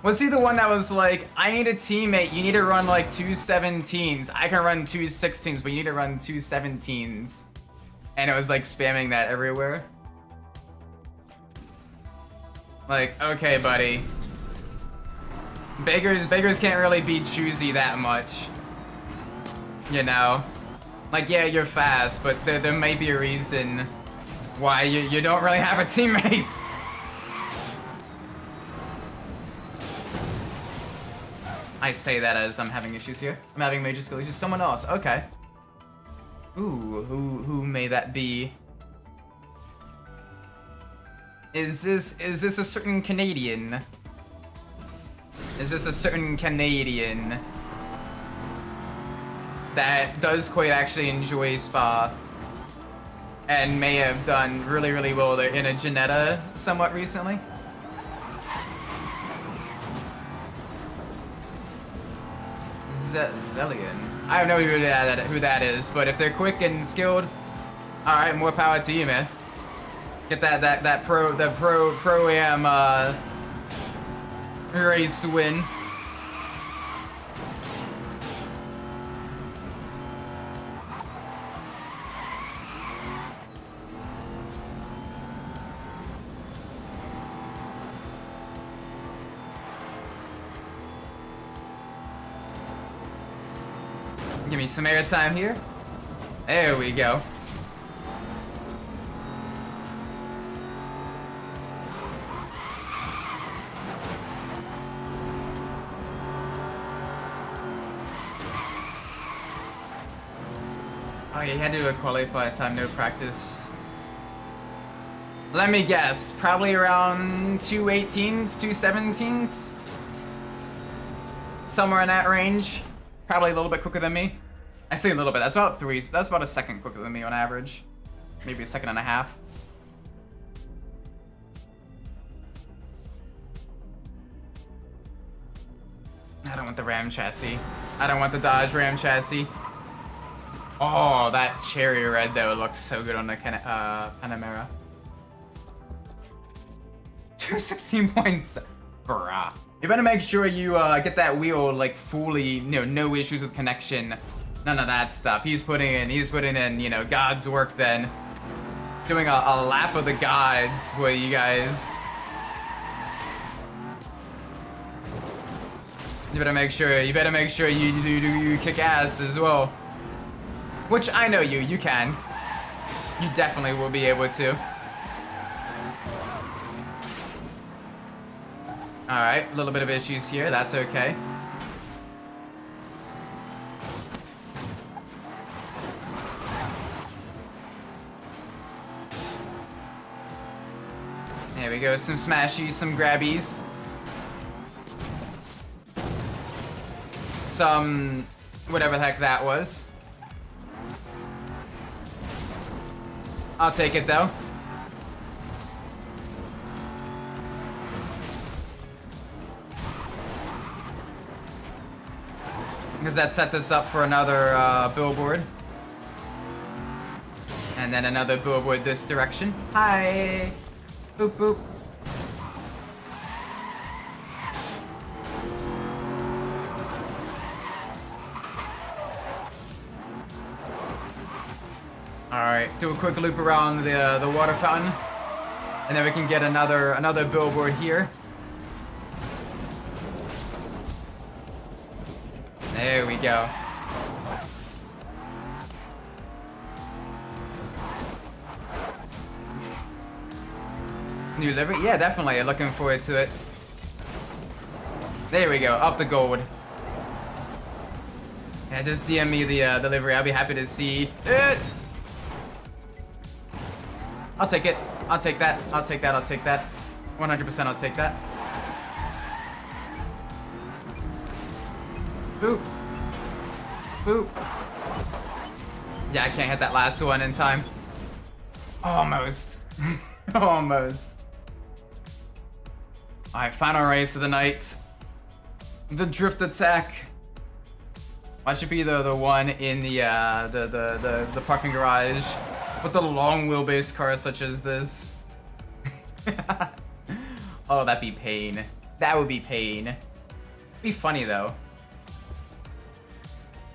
Was he the one that was like, I need a teammate, you need to run like 217s. I can run 216s, but you need to run 217s. And it was like spamming that everywhere. Like, okay, buddy. Beggars can't really be choosy that much. You know? Like, yeah, you're fast, but there may be a reason why you don't really have a teammate. I say that as I'm having issues here. I'm having major skill issues. Someone else, okay. Ooh, who may that be? Is this a certain Canadian? Is this a certain Canadian that does quite actually enjoy Spa and may have done really, really well in a Janetta somewhat recently? Zellion. I don't know who that is, but if they're quick and skilled, all right, more power to you, man. Get that pro-am race win. Give me some airtime here. There we go. Oh, you had to do a qualified time, no practice. Let me guess, probably around 218s, 217s? Somewhere in that range. Probably a little bit quicker than me. I say a little bit, that's about a second quicker than me on average. Maybe a second and a half. I don't want the Ram chassis. I don't want the Dodge Ram chassis. Oh, that cherry red though looks so good on the Panamera. 216 points. Bruh. You better make sure you get that wheel like fully, no issues with connection. None of that stuff. He's putting in, God's work then. Doing a lap of the gods for you guys. You better make sure you kick ass as well. Which I know you can. You definitely will be able to. Alright, a little bit of issues here, that's okay. There we go, some smashies, some grabbies. Some whatever the heck that was. I'll take it though. Because that sets us up for another billboard. And then another billboard this direction. Hi! Boop boop. Alright, do a quick loop around the water fountain. And then we can get another billboard here. There we go. New livery? Yeah, definitely. Looking forward to it. There we go. Up the gold. Yeah, just DM me the livery. I'll be happy to see it. I'll take it. I'll take that. I'll take that. I'll take that. 100% I'll take that. Boop. Boop. Yeah, I can't hit that last one in time. Almost. Almost. Alright, final race of the night. The drift attack. Why should be the one in the parking garage with the long wheelbase cars such as this. Oh, that'd be pain. That would be pain. It'd be funny though.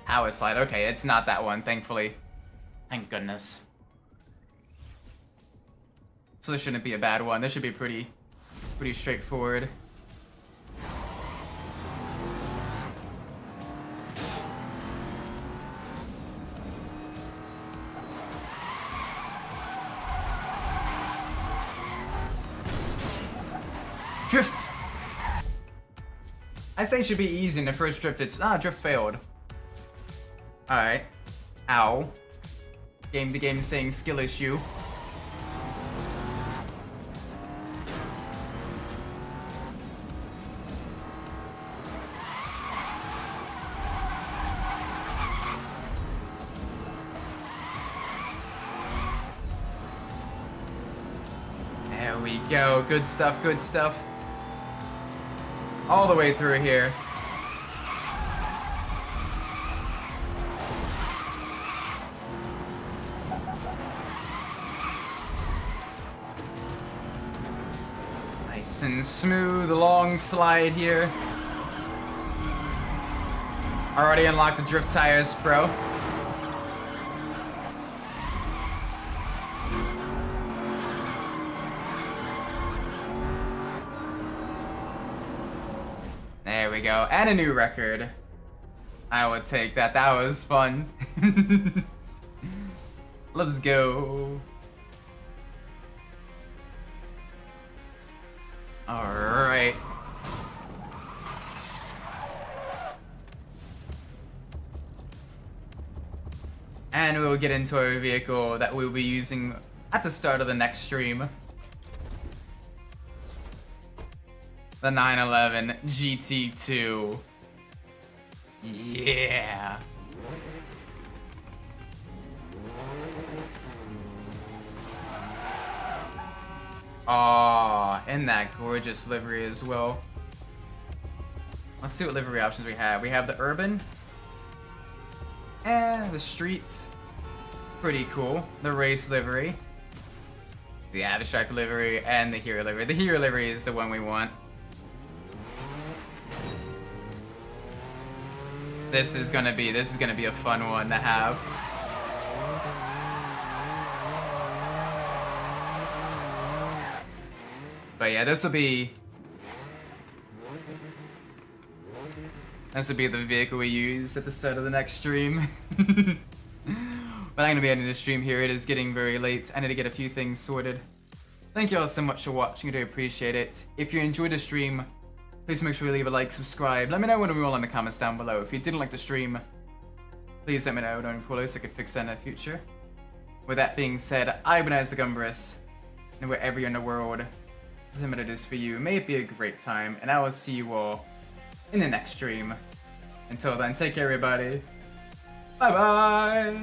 Power slide. Okay, it's not that one, thankfully. Thank goodness. So this shouldn't be a bad one. This should be pretty straightforward. Drift! I say it should be easy in the first drift. It's drift failed. Alright. Ow. The game is saying skill issue. There we go. Good stuff, good stuff. All the way through here. Nice and smooth, long slide here. Already unlocked the Drift Tires Pro. There we go, and a new record. I would take that, that was fun. Let's go. Alright. And we'll get into our vehicle that we'll be using at the start of the next stream. The 911 GT2. Yeah. Aw, and that gorgeous livery as well. Let's see what livery options we have. We have the urban. The streets. Pretty cool. The race livery. The abstract livery and the hero livery. The hero livery is the one we want. This is gonna be a fun one to have. But yeah, this will be the vehicle we use at the start of the next stream. But I'm gonna be ending the stream here. It is getting very late. I need to get a few things sorted. Thank you all so much for watching. I do appreciate it. If you enjoyed the stream, please make sure you leave a like, subscribe. Let me know what we all in the comments down below. If you didn't like the stream, please let me know down below so I can fix that in the future. With that being said, I've been the Umbras, and wherever you're in the world, what it is for you. May it be a great time, and I will see you all in the next stream. Until then, take care, everybody. Bye bye.